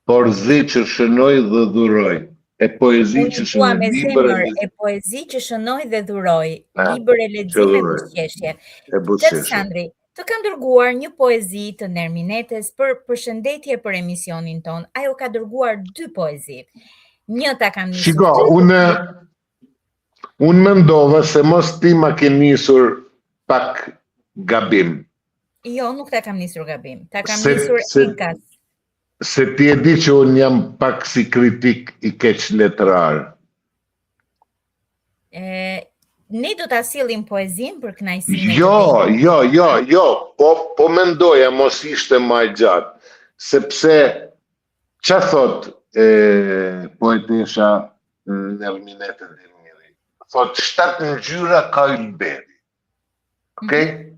porzi që shënoj dhe dhuroj. E poezi që shënoj libër e poezi që shënoj dhe dhuroj. Libër e lexim e buzëqeshje. Sandri, të kam dërguar një poezi të Nerminetes për përshëndetje për emisionin ton. Ajo ka dërguar 2 poezi. Një ta kam nisur. Shiko, unë mendova se mos ti ma ke nisur pak gabim. Jo, nuk ta kam nisur gabim. Ta kam nisur enkas. Se ti e di që unë jam pak si kritik i keq letrar. Ne do ta sillim poezin për kënaqësinë. Jo. Po mendoja mos ishte më e gjatë. Sepse ç'a thot poetesha Nerminete Demiri? Thot 7 ngjyra ka ylberi. Okej?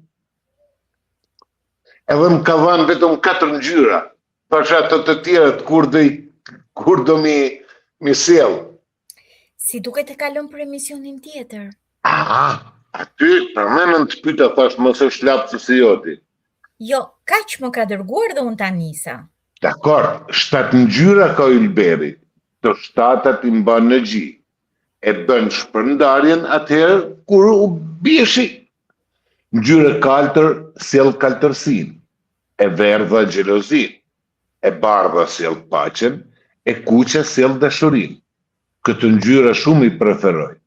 Edhe më ka dhënë vetëm 4 ngjyra. Pasha ato të tjerët, kur do mi sjell. Si duket e kalon për emisionin tjetër? Aty, përmenën të pyta, thash, mos është lapsus i joti. Jo, kaq më ka dërguar dhe unë ta nisa. Dakor, 7 ngjyra ka ylberi, të 7-at i mban në gji. E bën shpërndarjen atëherë kur u bieshi. Ngjyra kaltër sjell kaltërsinë, e verdha xhelozin. E bardha sjell paqen, e kuqe sjell dashurinë. Këtë ngjyra shumë i preferoj.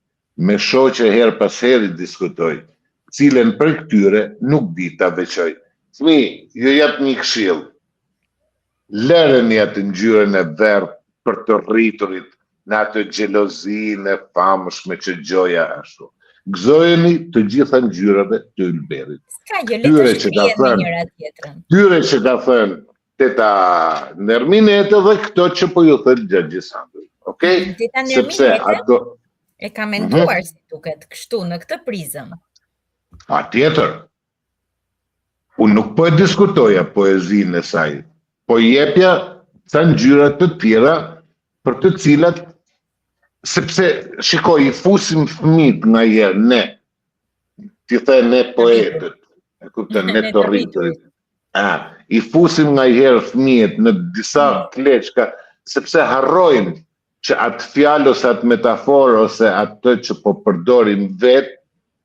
Me shoqe her pas heri diskutoj, cilën për këtyre nuk di ta veçoj. Fëmijë, ju jap një këshill. Lëreni atë ngjyrën e verdhë për të rriturit në atë xhelozinë e famshme që gjoja ashtu. Gëzojeni të gjitha ngjyrave të ylberit. Tyre që ka thënë Teta Nerminete dhe këto që po ju thëtë Gjergjisandre. Okej? Teta Nerminete e ka menduar si duket kështu në këtë prizëm. Tjetër. Unë nuk po e diskutoja poezinë e saj, po jepja ca ngjyra të tjera për të cilat, sepse, shikoj, i fusim fëmijët nga herë, ne, ti the ne poetët, e kupton, ne të rriturit. I fusim nga herë fëmijët në disa kleçka, sepse harrojmë që atë fjalë ose atë metaforë ose atë që po përdorim vetë,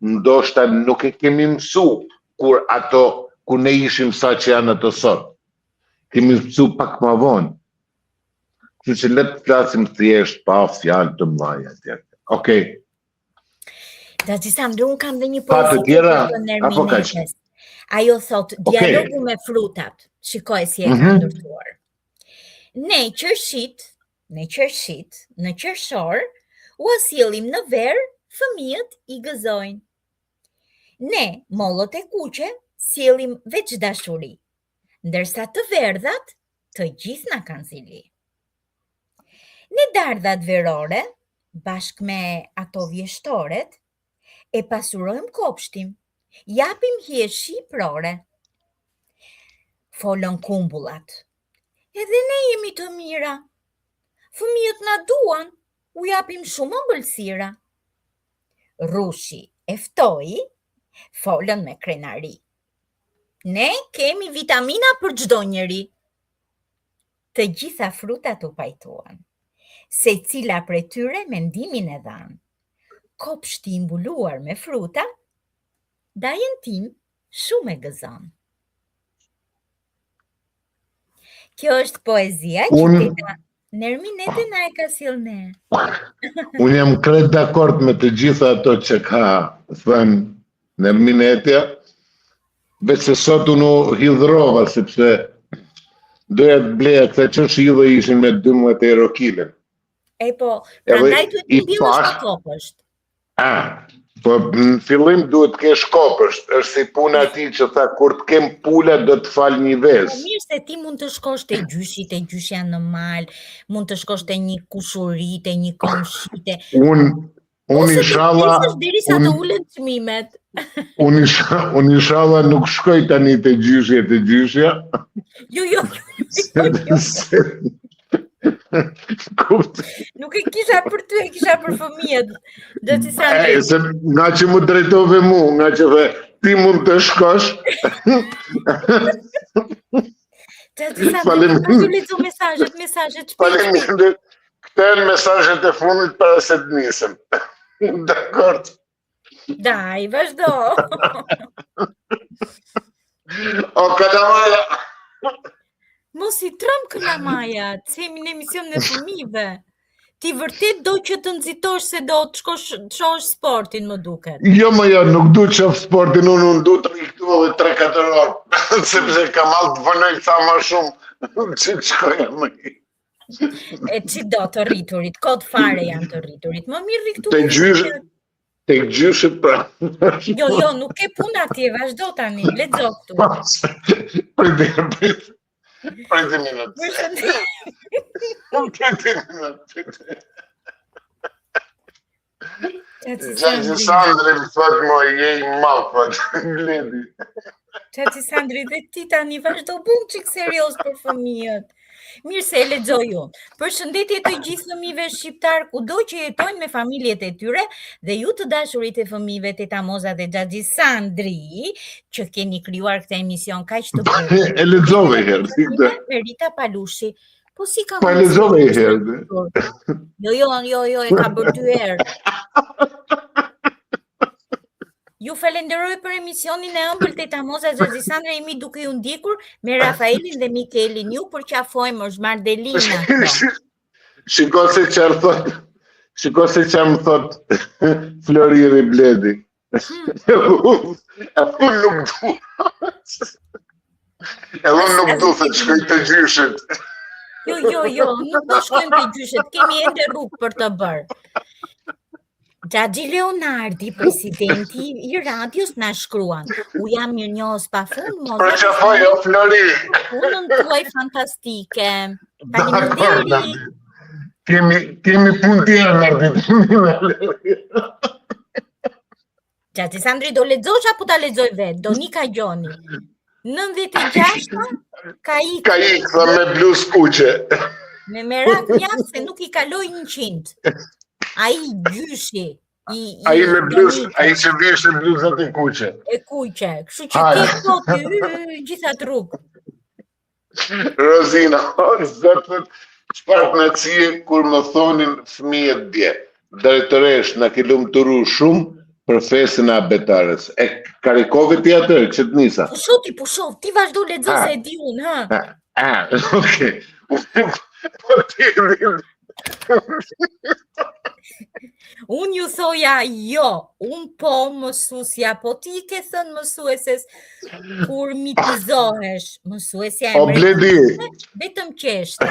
ndoshta nuk e kemi mësu kur ne ishim sa që janë ato sot. Kemi mësu pak më vonë. Kështu që le të flasim thjesht pa fjalë të mëdha. Okej. Gjaxhi Sandri, unë kam dhe një Pa të poezi tjera, të apo kaq? Nerminetes. Ajo thot, dialogu me frutat. Shikoj si e ka ndërtuar. Ne qershit, në qershor, u asillim në ver, fëmijët i gëzojnë. Ne, mollët e kuqe, sjellim veç dashuri, ndërsa të verdhat, të gjithë na kanë zili. Ne dardhat verore, bashkë me ato vjeshtoret, e pasurojmë kopshtim, japim hjeshi prore. Folën kumbullat. Edhe ne jemi të mira. Fëmijët na duan, u japim shumë ëmbëlsira. Rushi eftoi, folën me krenari. Ne kemi vitamina për çdo njeri. Të gjitha frutat u pajtuan. Secila prej tyre mendimin e dhan. Kopshti i mbuluar me fruta, dajen tim shumë e gëzon. Kjo është poezia që teta Nerminete na e ka sjellë ne. Unë jam krejt dakord me të gjitha ato që ka thënë Nerminetja, veç se sot unë hidhrova, sepse doja të bleja këta qështje dhe ishin me 12 euro kilën. E po, prandaj duhet të mbillësh të kopësht. Po në fillim duhet të kesh kopësht, është si puna ti që tha, kur të kem pula do të fal një vezë. Po mirë se ti mund të shkosh te gjyshi, te gjyshja në mal, mund të shkosh te një kushuri, te një komshite. Unë inshallah derisa të ulen çmimet. Unë inshallah nuk shkoj tani te gjyshja. Jo. Nuk e kisha për ty, e kisha për fëmijët. Nga që mu drejtove mu, nga që dhe ti mund të shkosh. Faleminderit. Mesazhet. Faleminderit. Këto janë mesazhet e fundit para se të nisem. Dakord. Daj, vazhdo. O kalamaja. Mos i trëm kalamaja, të jemi në emision në fëmijëve. Ti vërtet do që të nxitosh se do të shkosh të shohësh sportin, më duket. Jo, nuk du të shoh sportin, unë du të rikëtu edhe 3-4 orë, sepse kam allë të vënoj sa më shumë që të shkoja më. E që do të rriturit, kod fare janë të rriturit, më mirë rikëtu. Tek gjyshet pra. Jo, nuk e puna atje, vazhdo tani, lexo këtu. Prit minutë. Gjaxhi Sandri më thot mo, je i madh, thot, Gledi. Gjaxhi Sandri, dhe ti tani vazhdo bun çik serioz për fëmijët. Mirë se e lexoj unë. Përshëndetje të gjithë fëmijëve shqiptar kudo që jetojnë me familjet e tyre dhe ju të dashurit e fëmijëve Teta Moza dhe Gjaxhi Sandri, që keni krijuar këtë emision kaq të bukur. E lexove herë. Me Rita Palushi. Po si ka? Po e lexove herë. Jo, e ka bërë 2 herë. Ju falenderoj për emisionin e ëmbël Teta Moza dhe Gjaxhi Sandri, jemi duke ju ndjekur me Rafaelin dhe Mikelin. Ju përqafojmë, është Mardelina. Shiko se çfarë më thot Floriri Bledi. Unë nuk du. Unë nuk du të shkoj të gjyshet. Jo, nuk do shkojmë të gjyshet, kemi ende rrugë për të bërë. Gjaxhi Leonardi, presidenti i radios, na shkruan. U jam mirënjohës pafund, Moza. Përqafoj o Flori. Punën tuaj fantastike. Faleminderit. Kemi punë tjerë. Gjaxhi Sandri, do lexosh apo ta lexoj vetë? Donika Gjoni. 96 ka ikë. Ka ikë me bluzë kuqe. Me merak mjaft se nuk I kaloi 100. Ai gjyshi. Ai me bluzë, ai që vishte bluzat e kuqe. E kuqe. Kështu që ti thoti gjithat rrugë. Rozina, zotët, çfarë kënaqësie kur më thonin fëmijët dje. Drejtëresh na ke lumturu shumë për festën e abetares. E karikove ti atë, që të nisa? Pushov, ti vazhdo lexo se e di unë, ha? Okej. Po ti Unë ju thoja jo, unë po mësuesja, po ti ke thënë mësueses kur mitizohesh, mësuesja e O bledi, vetëm qeshte.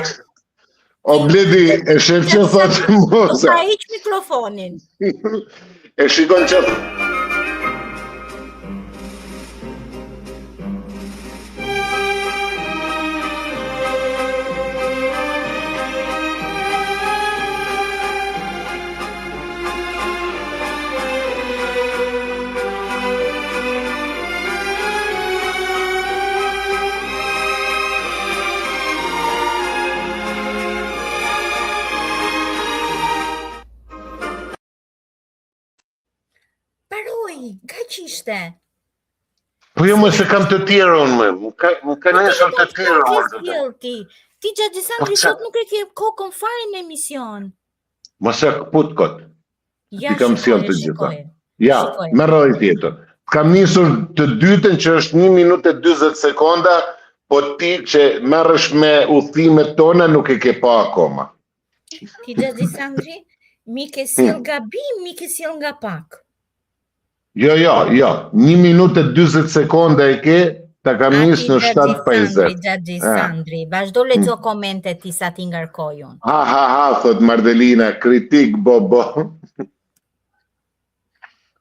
o bledi, e shef që thotë Do moza. ta hiq mikrofonin. E shikon që... Paroj, ka qishte. Po jo më se kam të tjera unë më, më ka nesër të tjera unë. Ti gjatë Gjisandri Po, qa- sot nuk e ke kokën fare në emision. Më se put kot. Ja, Ti kam sjell shikoje, të gjitha. shikoje. Ja, Shikoje. me rroj tjetër. Kam nisur të dytën që është 1 minutë e 40 sekonda, po ti që merresh me udhimet tona nuk e ke pa akoma. Ti gjatë Gjisandri, mi ke sjell gabim, mi ke sjell nga pak. Jo, 1 minutë e 40 sekonda e ke, ta kam nisë në 7:50. Gjatë Gjisandri, vazhdo lexo komentet ti sa ti ngarkoj unë. Ha, thot Mardelina, kritik bobo.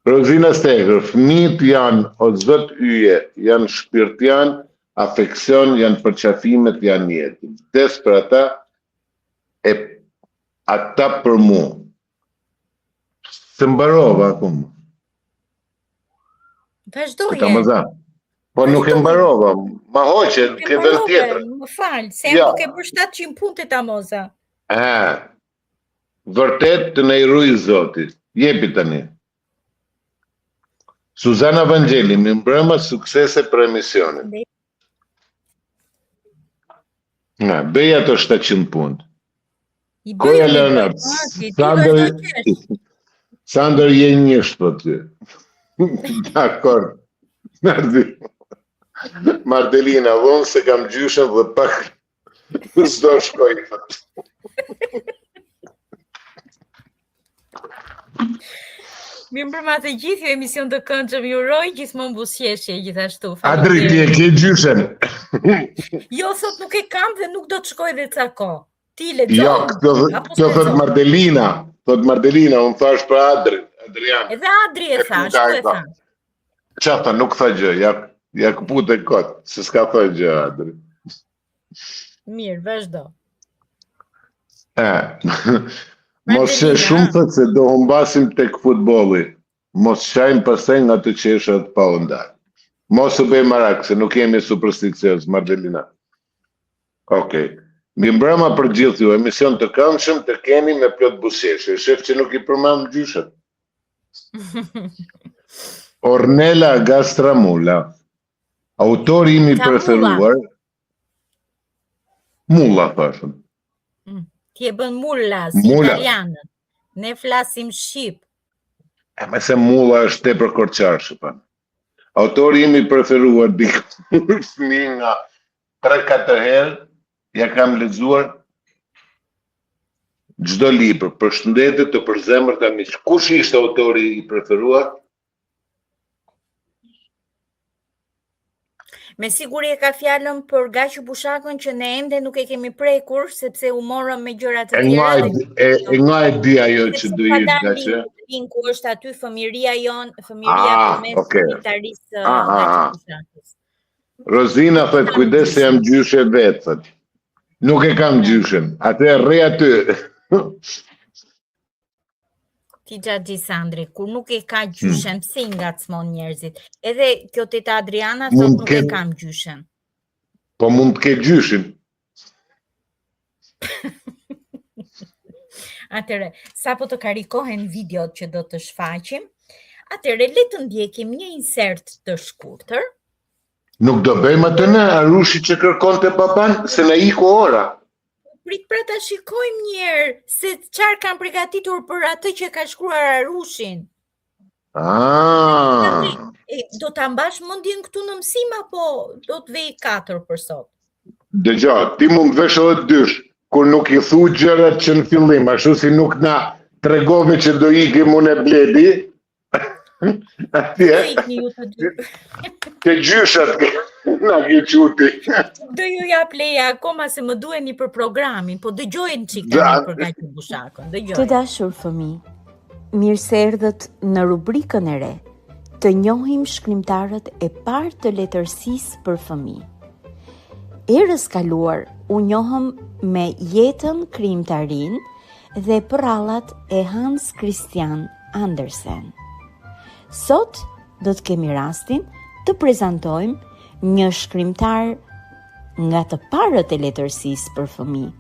Rozina Stegër, fëmijët janë o zot yje, janë shpirtian, afeksion, janë përqafimet, janë jetë. Vdes për ata, e ata për mu. Se mbarova akumë. Vazhdoje. Ta më za. Po nuk e mbarova, ma hoqe, ke vend tjetër. Më falë, se Ja. nuk e bërë 700 punte ta moza. Vërtet të ne i ruj Zoti. Jepi tani. Suzana Vangeli, mi mbrëma suksese për emisionin. Bëj ato 700 punë. I bëj Koja një Leonard, ti Sandër je njësht për ty. Dakor. Mardelina, vonë se kam gjyshen dhe pak s'do shkoj. Mirë mbrëma të gjithë, ju emision të këndshëm ju uroj gjithmonë buzëqeshje gjithashtu. Adri, ti e ke gjyshen. Jo, sot nuk e kam dhe nuk do të shkoj dhe ca kohë. Ti lexo. Jo, kjo thot Mardelina. Thot Mardelina, unë thash për Adrian. Edhe Adri e thash, ku e thash? Qata, nuk tha gjë, ja këput e kot, se s'ka tha gjë, Adri. Mirë, vazhdo. Mos që shumë thët se do humbasim tek futbolli. Mos shajmë pasaj nga të qeshat pa undar. Mos u bëj marak, se nuk jemi supersticios, Mardelina. Okej. Mi mbrëma për gjithë ju, emision të këndshëm të keni me plot buzëqeshje. Shef që nuk i përmend gjyshet. Ornella Gastramula, autori im i preferuar. Mulla, thashëm. Ti e bën mulla, si italianët. Ne flasim shqip. Me se mulla është tepër korçar, shëpan. Autori im i preferuar, dikur fëmi nga 3-4 herë, ja kam lexuar çdo libër, përshëndetje të përzemërta miq. Kush ishte autori i preferuar? Me siguri e ka fjalën për Gaçi Bushakën që ne ende nuk e kemi prekur sepse u morëm me gjëra të tjera. E nga e di ajo që do jetë Gaçi. Linku është aty fëmiria jon, fëmiria përmes komentarisë Gaçi Bushakës. Rozina thot kujdes se jam gjyshe vet, thot. Nuk e kam gjyshen. Atë rri aty. Ti Gjisandri, kur nuk e ka gjyshen, pse i ngacmon njerëzit? Edhe kjo teta Adriana thot nuk e kam gjyshen. Po mund të ke gjyshin. Atëre, sa po të karikohen videot që do të shfaqim, atëre le të ndjekim një insert të shkurtër. Nuk do bëjmë atë në Arushi që kërkon të baban, se në iku ora. Prit pra ta shikojmë njerë se qarë kam përgatitur për atë që ka shkruar Arushin. Do të ambash mundin këtu në mësim, apo do të vej 4 për sot? Dëgja, ti mund vesh edhe dysh. kur nuk i thu gjërat që në fillim, ashtu si nuk na tregove që do ikim unë e Bledi, atje, Do ikni ju të dy. të gjyshat na ke quti. Do ju jap leja akoma se më duheni për programin, po dëgjojnë çik tani për Gaço Bushakën. Të Dëgjoj. dashur fëmijë, mirë se erdhët në rubrikën e re, të njohim shkrimtarët e parë të letërsisë për fëmijë. Erës kaluar u njohëm me jetën krijimtarin dhe përrallat e Hans Christian Andersen. Sot do të kemi rastin të prezantojmë një shkrimtar nga të parët e letërsisë për fëmijë.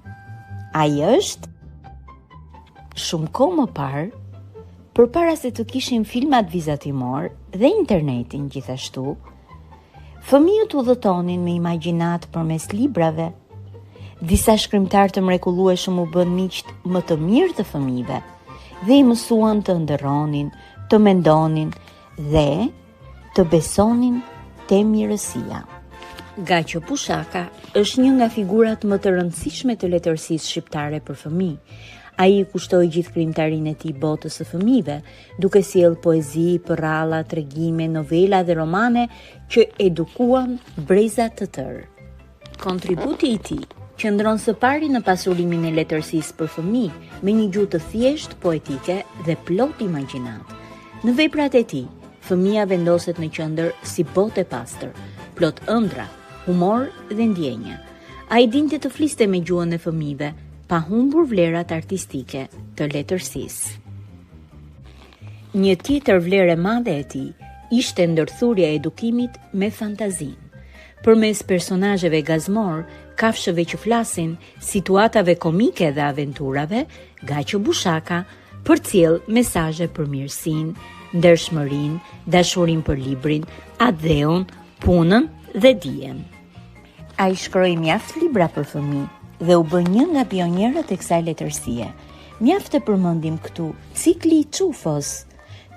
Ai është shumë kohë më parë, përpara se të kishim filmat vizatimor dhe internetin gjithashtu, fëmijët udhëtonin me imagjinat përmes librave. Disa shkrimtar të mrekullueshëm u bën miqt më të mirë të fëmijëve dhe i mësuan të ndërronin, të mendonin dhe të besonin te mirësia. Gaço Bushaka është një nga figurat më të rëndësishme të letërsisë shqiptare për fëmijë. Ai i kushtoi gjithë krijimtarinë e tij botës së fëmijëve, duke sjellë poezi, përralla, tregime, novela dhe romane që edukuan breza të tërë. Kontributi i tij qëndron së pari në pasurimin e letërsisë për fëmijë me një gjuhë të thjeshtë, poetike dhe plot imagjinat. Në veprat e tij, fëmia vendoset në qendër si botë e pastër, plot ëndra, humor dhe ndjenja. Ai dinte të fliste me gjuhën e fëmijëve, pa humbur vlerat artistike të letërsisë. Një tjetër vlerë e madhe e tij ishte ndërthurja e edukimit me fantazinë. Përmes personazheve gazmor, kafshëve që flasin, situatave komike dhe aventurave, Gaço Bushaka përcjell mesazhe për mirësinë, ndershmërinë, dashurinë për librin, atdheun, punën dhe dijen. Ai shkroi mjaft libra për fëmijë dhe u bë një nga pionierët e kësaj letërsie. Mjaft të përmendim këtu cikli i Çufos,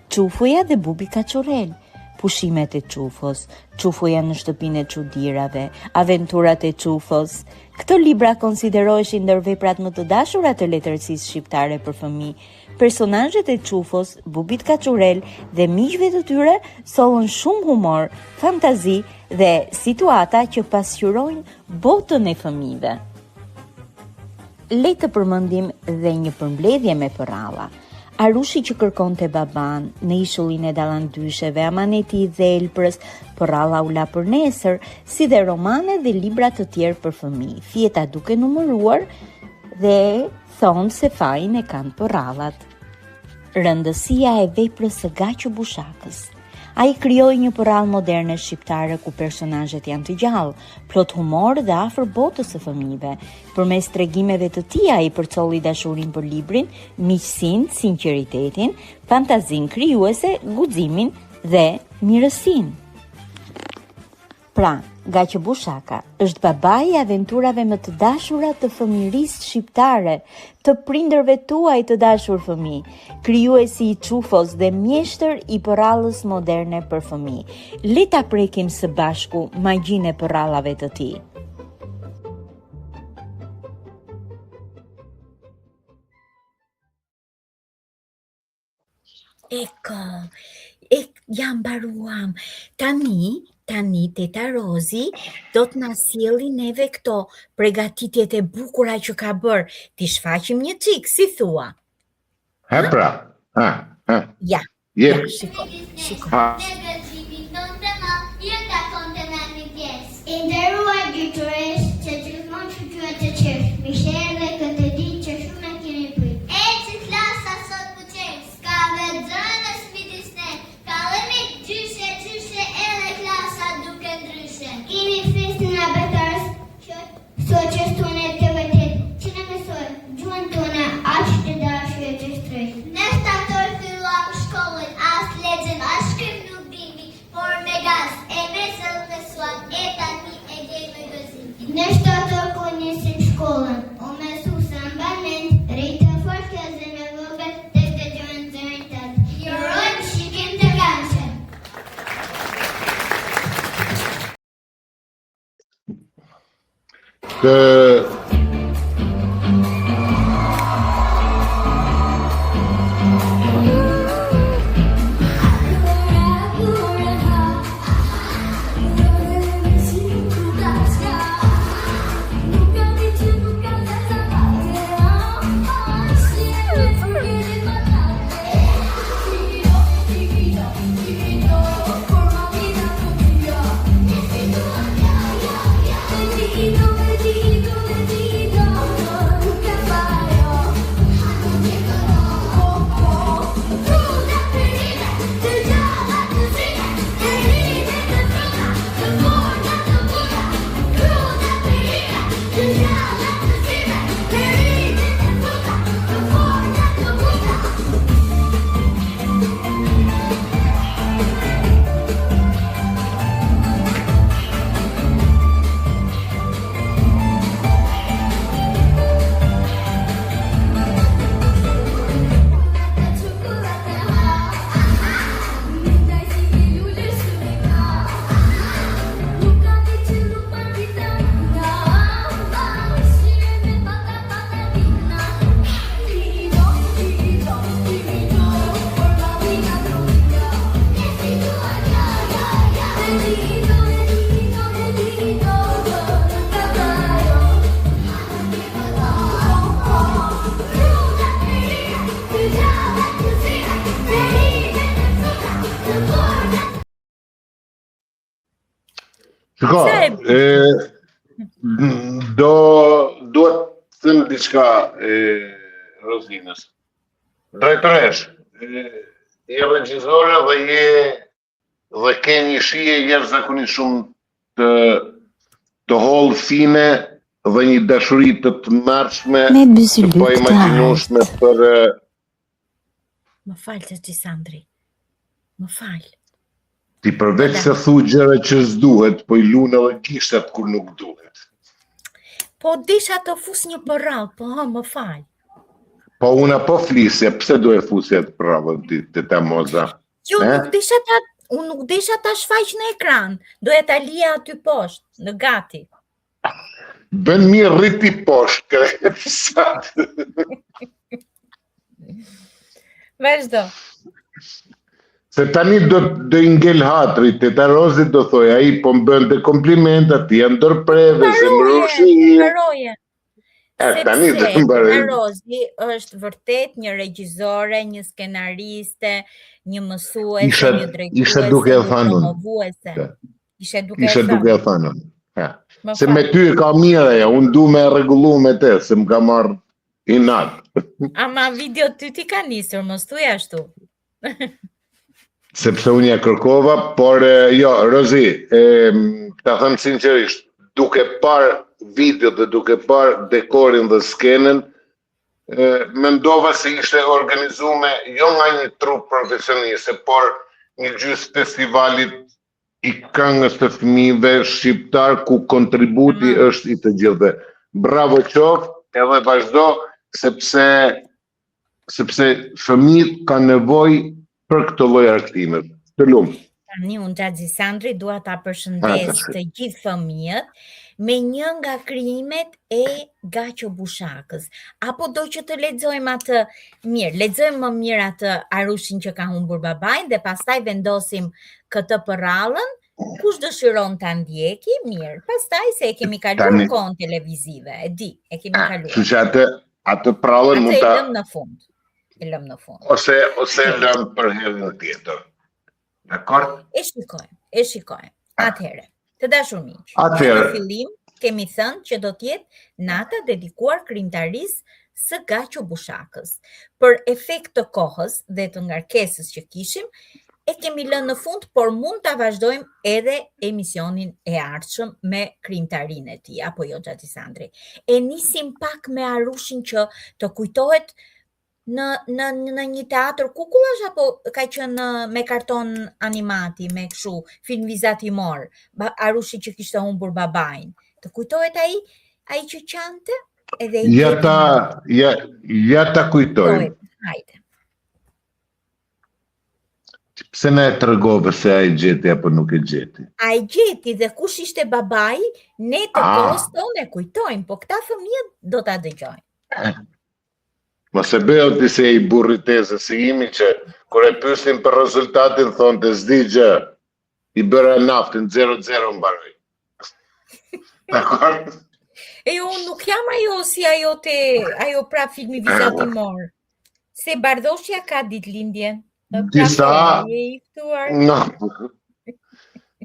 Çufuja dhe Bubi Kaçurel, Pushimet e Çufos, Çufuja në shtëpinë e çudirave, Aventurat e Çufos. Këto libra konsideroheshin ndër veprat më të dashura të letërsisë shqiptare për fëmijë. Personazhet e Çufos, Bubit Kaçurel dhe miqve të tyre sollën shumë humor, fantazi dhe situata që pasqyrojnë botën e fëmijëve. Le të përmendim dhe një përmbledhje me përralla. Arushi që kërkonte baban, Në ishullin e dallandysheve, Amaneti i dhelprës, Përralla u la për nesër, si dhe romane dhe libra të tjerë për fëmijë. Fjeta duke numëruar dhe thonë se fajin e kanë përrallat. Rëndësia e veprës së Gaço Bushakës. Ai krijoi një përrallë moderne shqiptare ku personazhet janë të gjallë, plot humor dhe afër botës së fëmijëve. Përmes tregimeve të tij ai përcolli dashurinë për librin, miqësinë, sinqeritetin, fantazinë krijuese, guximin dhe mirësinë. Pra, Gaço Bushaka është babai i aventurave më të dashura të fëmijërisë shqiptare, të prindërve tuaj të dashur fëmijë, krijuesi i Çufos dhe mjeshtër i përrallës moderne për fëmijë. Le ta prekim së bashku magjinë e përrallave të tij. Ja mbaruam. Tani teta Rozi do të na sjelli neve këto përgatitjet e bukura që ka bërë. Ti shfaqim një çik, si thua? Ha pra, Ja, jep. shiko. Nderuar gjyqëres që gjithmonë që quhet të qesh, mi shërë këtë ditë që shumë e keni prit. Eci klasa sot për qesh, s'ka vedrënës midis ne, kalemit gjyshe edhe klasa duke ndryshe. Kini festin a betarës që soqës tone të vëtit, që në mësoj, gjuhën tone aq të dashur të shtrejt. Në shtator filluam shkollën, as lexim, as shkrim nuk dimi, por me gaz, e mesën mësuam, e tani e gjej me gëzim. Në shtator ku nisim shkollën, o mësuesa mbanen, rritë fort kjo zemë vogël, të dëgjojnë zërin tëtë. Jurojmë shikim të kanqe. Shiko, Sa duhet të thënë diçka Rozinës. Drejtëresh, je regjizore dhe ke një shije jashtëzakonisht shumë të hollë fine dhe një dashuri të tmerrshme, Me të byzylyk po të imagjinueshme artë. për Më falë të Gjisandri. Më falë. ti përveç se thu gjëra që s'duhet, po I lun edhe gishtat kur nuk duhet. Po disha të fus një përrall, po më falë. Po una po flisje, pse do e fusje të pravën ti të ta moza? Jo, unë nuk disha ta shfaq në ekran. Doja ta lija aty poshtë, në gati. Bën mirë rriti poshtë, krepsat. Vazhdo. Se tani do I ngel hatri, teta Rozi do thoj, ai po më bënte komplimentat, ti janë ndërpreve, zemërushi. Mbaroje. Tani do të mbaroj. Sepse Rozi është vërtet një regjizore, një skenariste, një mësuese, Isha- një drejtuese, isha duke e një thënë unë. promovuese. Isha duke Ishe e duke thënë. e thënë. Më Se me falë. ty e ka mirë ajo, unë du me rregullu me te, se më ka marrë inat. Ama video ty ti ka nisur, mos thuaj ashtu. Sepse unë ja kërkova, por jo, Rozi, ta thëmë sinqerisht, duke parë video dhe duke parë dekorin dhe skenën, mendova se ishte organizume jo nga një trup profesioniste, por një gjys festivalit I këngës të fëmijëve shqiptar ku kontributi është I të gjithëve. Bravo qoftë, edhe vazhdo sepse fëmijët kanë nevojë për këtë lloj argëtime. Të lumë. Tani unë Xhaxhi Sandri dua ta përshëndes të gjithë fëmijët me një nga krijimet e Gaço Bushakës. Apo do që të lexojmë atë, mirë, lexojmë më mirë atë Arushin që ka humbur babain dhe pastaj vendosim këtë përrallën. Kush dëshiron ta ndjeki, mirë. Pastaj se e kemi kaluar Tani- kohën televizive, e di, e kemi kaluar. Kështu që atë prallën Atë mund e ta lëm në fund. E lëm në fund. ose lëm për herën tjetër. Dakor? E shikojmë. Atëherë, të dashur miq. Atëherë. Në fillim kemi thënë që do të jetë nata dedikuar krijimtarisë së Gaço Bushakës. Për efekt të kohës dhe të ngarkesës që kishim, e kemi lënë në fund, por mund ta vazhdojmë edhe emisionin e ardhshëm me krijimtarinë e tij, apo jo Xhaxhi Sandri. E nisim pak me Arushin që të kujtohet në një teatr kukullash apo ka qenë me karton animati, me kështu, film vizatimor, Arushi që kishte humbur babain. Të kujtohet ai që qante? Edhe Ja ta kujtojmë. Hajde. Pse na e tregove se ai gjeti apo nuk e gjeti? Ai gjeti dhe kush ishte babai, ne të kohës tonë e kujtojmë, po këta fëmijët do ta dëgjojnë. Mos e bëjë ti se I burri tezës si imi që kur e pyesin për rezultatin thonë të s'di gjë. I bëra naftin 0-0 mbaroi. Dakor? E unë nuk jam ajo si ajo pra filmi vizatimor. Se Bardhoshja ka ditëlindjen.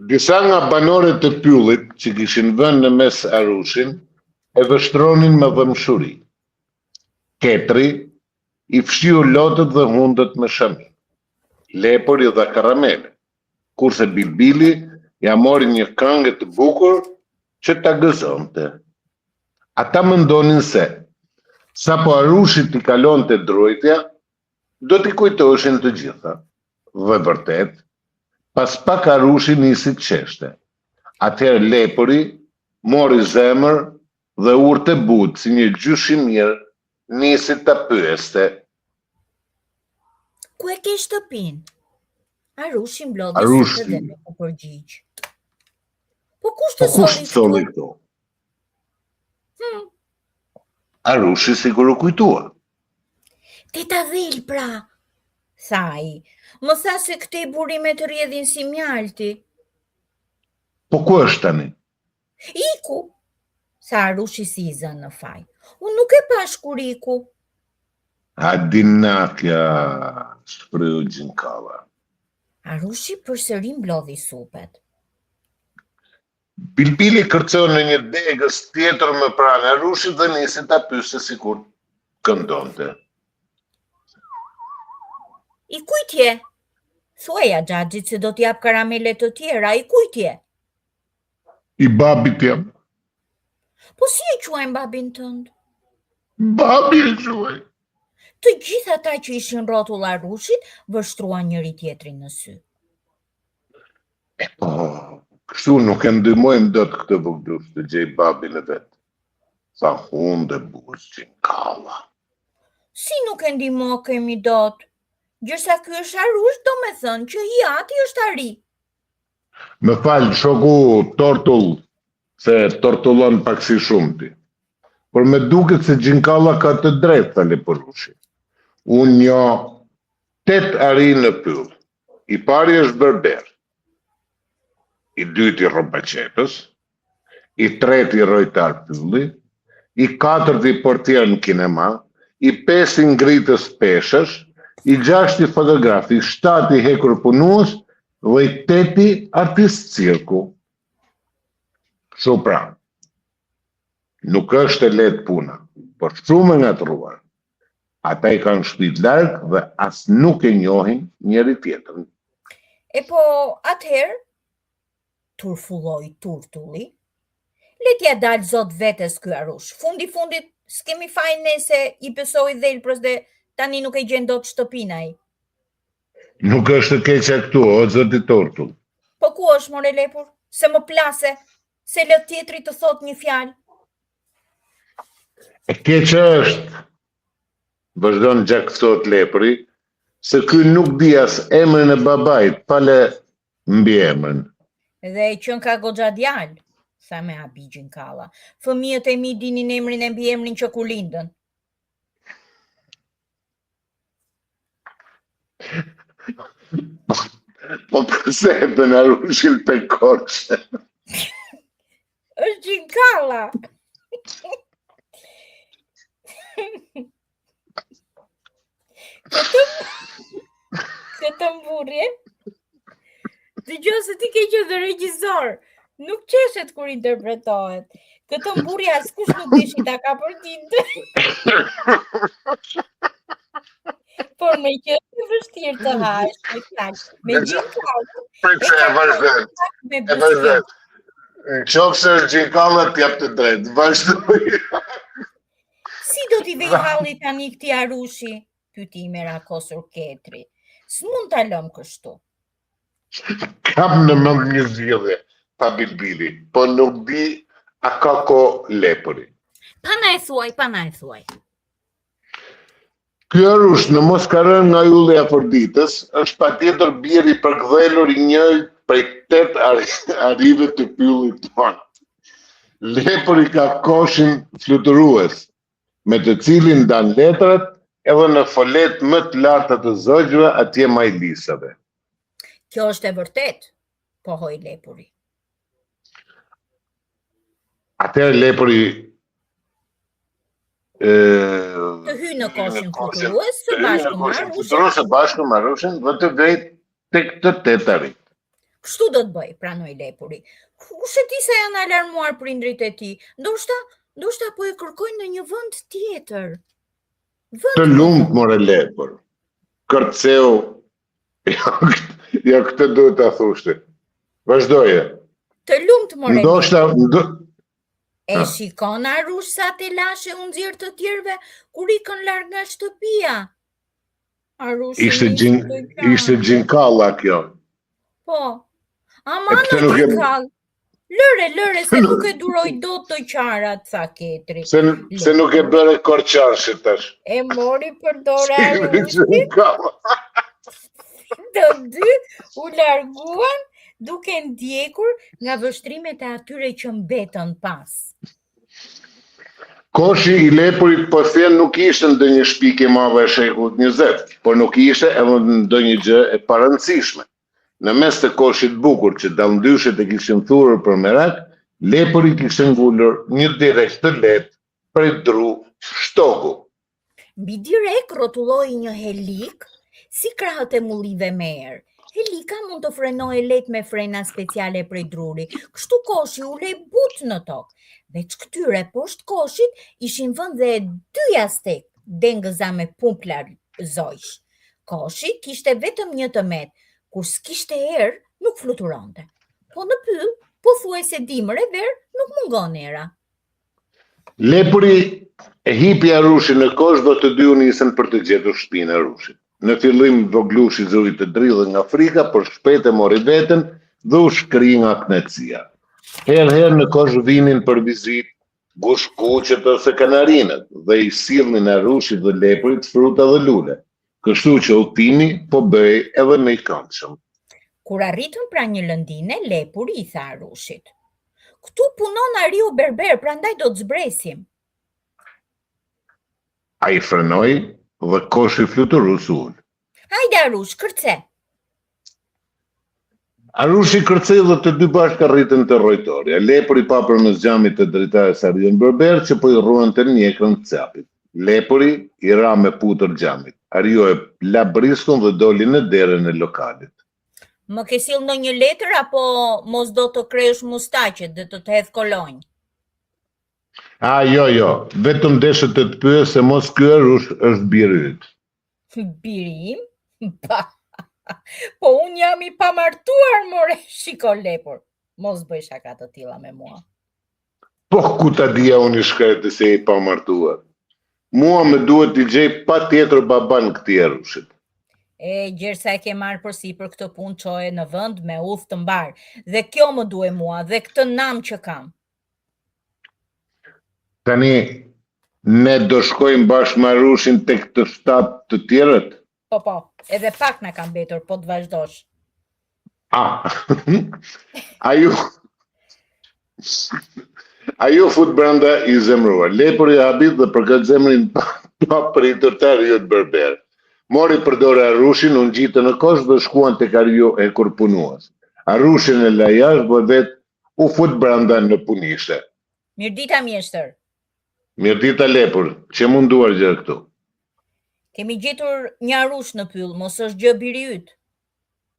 Disa nga banorët të pyllit që kishin vënë në mes Arushin e vështronin me dhëmshuri. Ketri I fshiu lotët dhe hundët me shami, lepori dhe karamele, kurse Bilbili ja mori një këngë të bukur që ta gëzonte. Ata mendonin se sapo Arushit I kalonte drojtja, do t'i kujtoheshin të gjitha. Dhe vërtet, pas pak Arushi nisi të qeshte. Atëherë lepori mori zemër dhe urte butë si një gjysh I mirë, nisi ta pyeste. Ku e ke shtëpin? Arushi mblodhi Arushi. dhe me u përgjigj. Po kush Po të kush solli solli këtu? Arushi sigur u kujtua. Teta Dhil pra, tha ai. Më tha se këte burime të rjedhin si mjalti. Po ku është tani? Iku, tha Arushi si I zënë në faj. Unë nuk e pash kur iku. A dinakja shpreu gjinkava. Arushi përsëri mblodhi supet. Bilbili kërceu në një degës tjetër më pranë Arushit dhe nisi ta pyeste sikur këndonte. I kujt je? Thuaja xhaxhit se do t'jap karamele të tjera, i kujt je? I babit jam. Po si e quajnë babin tënd? Babi e quaj. Të gjithë ata që ishin rrotull Arushit vështruan njëri tjetrin në sy. Po, kështu nuk e ndihmojmë dot këtë bugdush të gjej babin e vet. Sa hunde buz Gjinkalla. Si nuk e ndihmo kemi dot? Gjërsa ky është Arush, do me thënë që Hiati është Ari. Më fal, shoku Tortull, se tortullon pak si shumti. Por me duket se Gjinkalla ka të drejtë, tha Leporushi. Unë njo 8 ari në pyll. I pari është berber. I dyti Rrobaqepës, i treti Rojtar Pylli, i katërti portier në kinema, i 5 i ngritës peshësh, i 6 fotograf, i 7 hekur punues dhe i 8 artist cirku. Kështu pra, nuk është e lehtë puna, por shumë e ngatruar. Ata i kanë shpit larg dhe as nuk e njohin njëri tjetrin. E po, atëherë, turfulloi Turtulli, letja dalë zot vetes ky Arush. Fundit, s'kemi fajin ne se i besoi dhelprës dhe tani nuk e gjen dot shtëpin ai. Nuk është të keqja këtu, o zoti Tortull. Po ku është more lepur? Se më plase, se lë tjetri të thot një fjalë. E keqja është, vazhdon gjakësot lepri, se ky nuk di as emrin e babait, pale mbi emrin. Dhe e qën ka goxha djalë, sa me habi Gjinkalla. Fëmijët e mi dinin emrin e mbi emrin që kur lindën. Po përse e të në Arushin për korçe? Është Gjinkalla. Këtë mburje, dëgjoj se ti ke qenë dhe regjisor, nuk qeshet kur interpretohet. Këtë mburje askush nuk dishi ta ka për tinte. Por me që është vështirë të hash, me Gjinkalla. Përse e vazhdojnë, e vazhdojnë. Në qofë se është Gjinkalla t'jap të drejtë, vazhdoj. Si do t'i vej halli tani këti Arushi? Pyti i merakosur Ketri. S'mund t'a lëm kështu. Kam në mend një zgjidhje, pa Bilbili, po nuk di a ka ko lepëri. Pa na e thuaj. Ky Arush në mos ka rënë nga ylli i Afroditës, është patjetër biri i përkthjelur i njëri prej 8 arive të pyllit tonë. Lepëri ka koshin fluturues, me të cilin ndan letrat edhe në folet më të larta të zogjve atje majlisave. Kjo është e vërtet, pohoi lepuri. Atëherë lepëri Të hy në koshin fluturues së bashku me Arushin dhe të vej tek të 8 arit. Kështu do të bëj, pranoi lepuri. Kush e di se janë alarmuar prindrit e tij? Ndoshta po e kërkojnë në një vend tjetër. Të lumt more lepur. Kërceu. Ja këtë duhet ta thoshte. Vazhdoje. Të lumt more. Ndoshta E shikon Arush sa te lashe u nxjerr të tjerëve kur ikën larg nga shtëpia. Arush ishte Gjinkalla kjo. Po. Aman në Gjinkall. Lëre, se nuk e duroj dot të qarat, tha Ketri. Se nuk e bëre korçarshit tash. E mori për dorë Arushin. Të dy u larguan duke ndjekur nga vështrimet e atyre që mbetën pas. Koshi i lepurit po thënë nuk ishte ndonjë shpikje e madhe e shekullit 20, por nuk ishte edhe ndonjë gjë e parëndësishme. Në mes të koshit bukur që dallëndyshet e kishin thurur për merak, lepuri kishte ngulur një direk të lehtë prej dru shtoku. Mbi direk rrotulloi një helik si krahët e mullive me erë. Helika mund të frenojë lehtë me frena speciale prej druri, kështu koshi u lej but në tokë. Veç këtyre poshtë koshit ishin vënë dhe 2 jastek, dengëza me pumplar zojsh. Koshi kishte vetëm 1 tëmet, kur s'kishte erë nuk fluturonte. Po në pyll, pothuajse dimër e verë nuk mungon era. Lepuri e hipi Arushin në kosh dhe të dy u nisën për të gjetur shtëpinë e Arushit. Në fillim voglushi zuri të dridhë nga frika, por shpejt e mori veten dhe u shkri nga kënaqësia. Herë në kosh vinin për vizitë gushkuqet ose kanarinët dhe i sillnin Arushit dhe Lepurit fruta dhe lule. Kështu që udhtimi po bëhej edhe më i këndshëm. Kur arritën pra një lëndine, Lepuri i tha Arushit: "Këtu punon ariu berber, prandaj do të zbresim." Ai frenoi dhe koshi fluturu sul. "Hajde Arush, kërce." Arushi kërcej dhe të dy bashkë arritën te rrojtorja. Lepuri pa përmes xhamit të dritares ariun berber që po i rruante mjekrën të capit. Lepuri i ra me putër xhamit. Ariu e la briskun dhe doli në derën e lokalit. "Më ke sill ndonjë letër apo mos do të kresh mustaqet dhe të hedh kolonj?" Jo, vetëm deshe të të pyes se mos ky Arush është biri yt. "Birim? Ba, po unë jam i pamartuar, more, shiko Lepur. Mos bëj shaka të tilla me mua." Po ku ta dija unë i shkretë se i pamartuar. Mua më duhet t'i gjej pa tjetër baban këtij Arushit. Gjersa e ke marrë përsipër këtë punë çoje në vend me udhë të mbar. Dhe kjo më duhet mua dhe këtë nam që kam. Tani, ne do shkojmë bashkë me Arushin tek të 7 të tjerët? Po, edhe pak na ka mbetur, po të vazhdosh. Ajo fut brenda i zemruar. Lepuri habit dhe për këtë zemrin pa pritur të ariut berber. Mori përdore Arushin, u ngjitë në kosh dhe shkuan tek ariu e kurpunues. Arushin e la jashtë dhe vetë u fut brenda në punishe. "Mirdita mjeshtër. Mirdita Lepur, që munduar gjë këtu? Kemi gjetur një Arush në pyll, mos është gjë biri yt."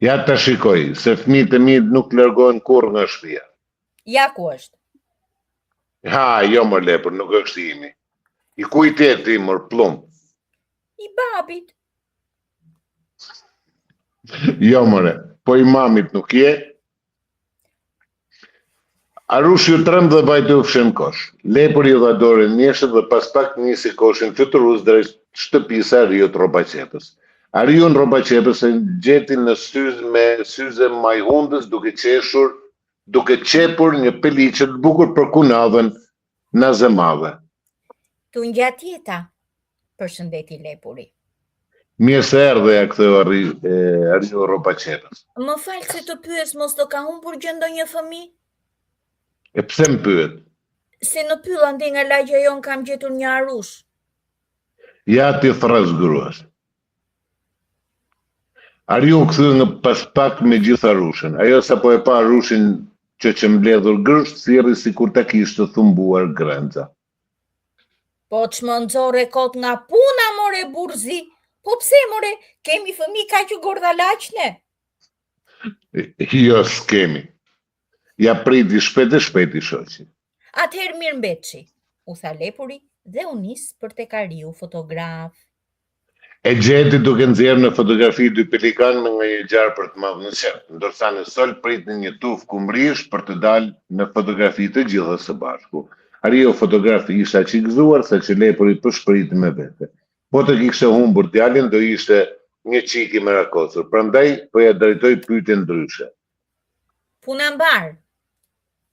Ja ta shikoj, se fëmijët e mi nuk largohen kurrë nga shtëpia. "Ja ku është." Jo më Lepur, nuk është i imi. I kujtet ti mër plumb. "I babit." Jo mëre, po i mamit nuk je. Arushi u tremb dhe vajte u fshin kosh. Lepuri i dha dorën mjeshtët dhe pas pak nisi koshin fluturues drejt shtëpisë së Ariut Rrobaqepës. Ariu në Rrobaqepës e gjeti në syze majhundës duke qepur një peliçe të bukur për kunadhen në zemadhe. "Tu ngjat jeta." Përshëndeti Lepuri. Mirë se erdhe ja ktheu Ariu Rrobaqepës. "Më fal se të pyes, mos të ka humbur gjë ndonjë fëmijë?" E pse më pyet? "Se në pyll ande nga lagja jon kam gjetur një Arush." Ja ti thras gruas. Ariu u kthye nga pas pak me gjithë Arushin. Ajo sapo e pa Arushin që mbledhur gërsht, thirrri sikur ta kishte thumbuar grenca. "Po çmë nxorre kot nga puna, more burzi. Po pse, more, kemi fëmijë kaq që gordalaçne?" Jo, s'kemi. Ja priti shpejt i shoqi. "Atëherë mirë mbetshi", u tha Lepuri dhe u nis për tek Ariu fotograf. E gjeti duke nxjerrë në fotografi dy pelikan me nga një gjarë për të madh në qep, ndërsa në sol pritnin një tuf kumbrish për të dalë në fotografi të gjitha së bashku. Ariu fotografi ishte aq i gëzuar sa që Lepuri përshpriti me vete. Po të kishte humbur djalin do ishte një çik i merakosur, prandaj po ja drejtoi pyetje ndryshe. "Puna mbar.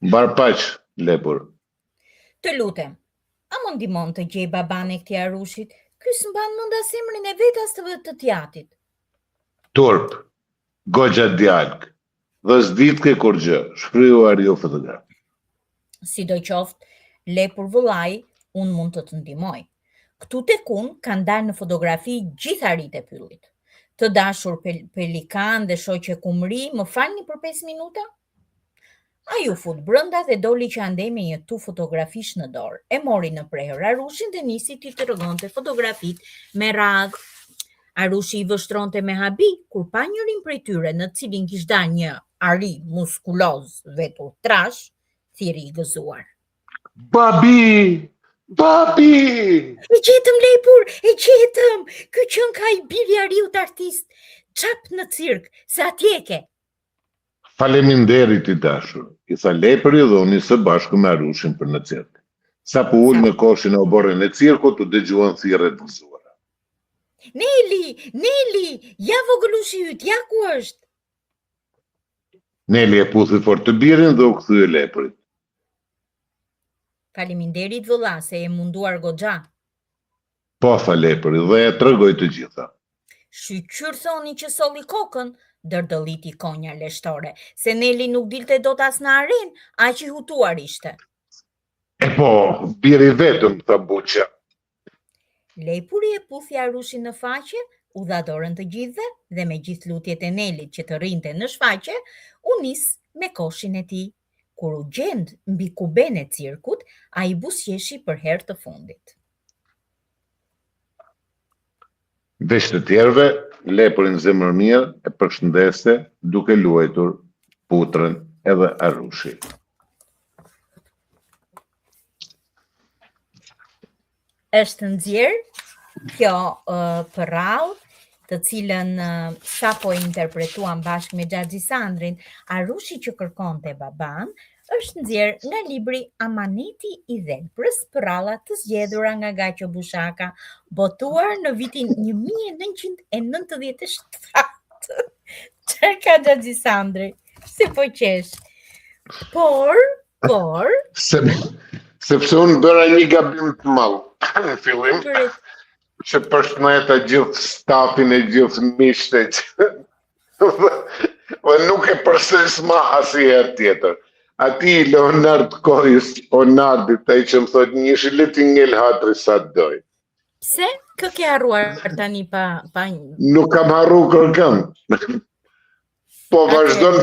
Mbar paq, Lepur. Të lutem, a më ndihmon të gjej baban e këtij Arushit? Ky s'mban mend as emrin e vet as të tjatit." Turp, goxha djalk, dhe s'ditke kur gjë, shkryu Ariu fotograf. "Sidoqoftë, Lepur vëllai, unë mund të ndihmoj. Këtu tek unë kanë dalë në fotografi gjithë arit e pyllit. Të dashur pelikan dhe shoqe kumri, më falni për 5 minuta?" Ai u fut brenda dhe doli që andej me një tuf fotografish në dorë. E mori në prehër Arushin dhe nisi t'i tregonte fotografitë me radhë. Arushi I vështronte me habi kur pa njërin prej tyre në cilin kishte dalë një ari muskuloz vetur trash, thiri I gëzuar. Babi! Babi! E gjetëm Lepur, e gjetëm! Ky qen ka I biri Ariut artist, çap në cirk, se atje ke. Faleminderit I dashur, I tha lepëri dhe unë së bashku me Arushin për në cirk. Sa po ul me koshin e oborën e cirkut, u dëgjuan thirrje të gëzuara. Neli, ja vogëlushi yt, ja ku është? Neli e puthi fort të birin dhe u kthye lepërit. Faleminderit vëlla se e munduar goxha. Po tha lepëri dhe e tregoi të gjitha. Shqyr thoni që solli kokën, dërdëlliti konja leshtore, se Neli nuk dilte dot as në aren, aq I hutuar ishte. E po, biri vetëm, tha Buqja. Lepuri e puthi Arushin në faqe, u dha dorën të gjithëve dhe me gjithë lutjet e Nelit që të rrinte në shfaqe, u nis me koshin e tij. Kur u gjend mbi kuben e cirkut, ai buzëqeshi për herë të fundit. Veç të tjerëve, lepurin zemër mirë e përshëndeste duke luajtur putrën edhe Arushi. Është nxjerrë kjo përrall, të cilën sapo e interpretuan bashkë me Xhaxhi Sandrin, Arushi që kërkonte baban, është nxjerrë nga libri Amaneti I Dhelprës, përralla të zgjedhura nga Gaço Bushaka, botuar në vitin 1997. Çfarë ka Xhaxhi Sandri? Se po qesh. Por, sepse unë bëra një gabim të madh në fillim, që përshëndeta gjithë stafin e gjithë miqtë dhe nuk e përsëris më asnjëherë tjetër. Ati Leonard Kojës, Onardit, ai që më thot një shileti ngel hatri sa të doj. Pse? Kë ke harruar tani pa... Nuk kam harru kërkëm. Po vazhdon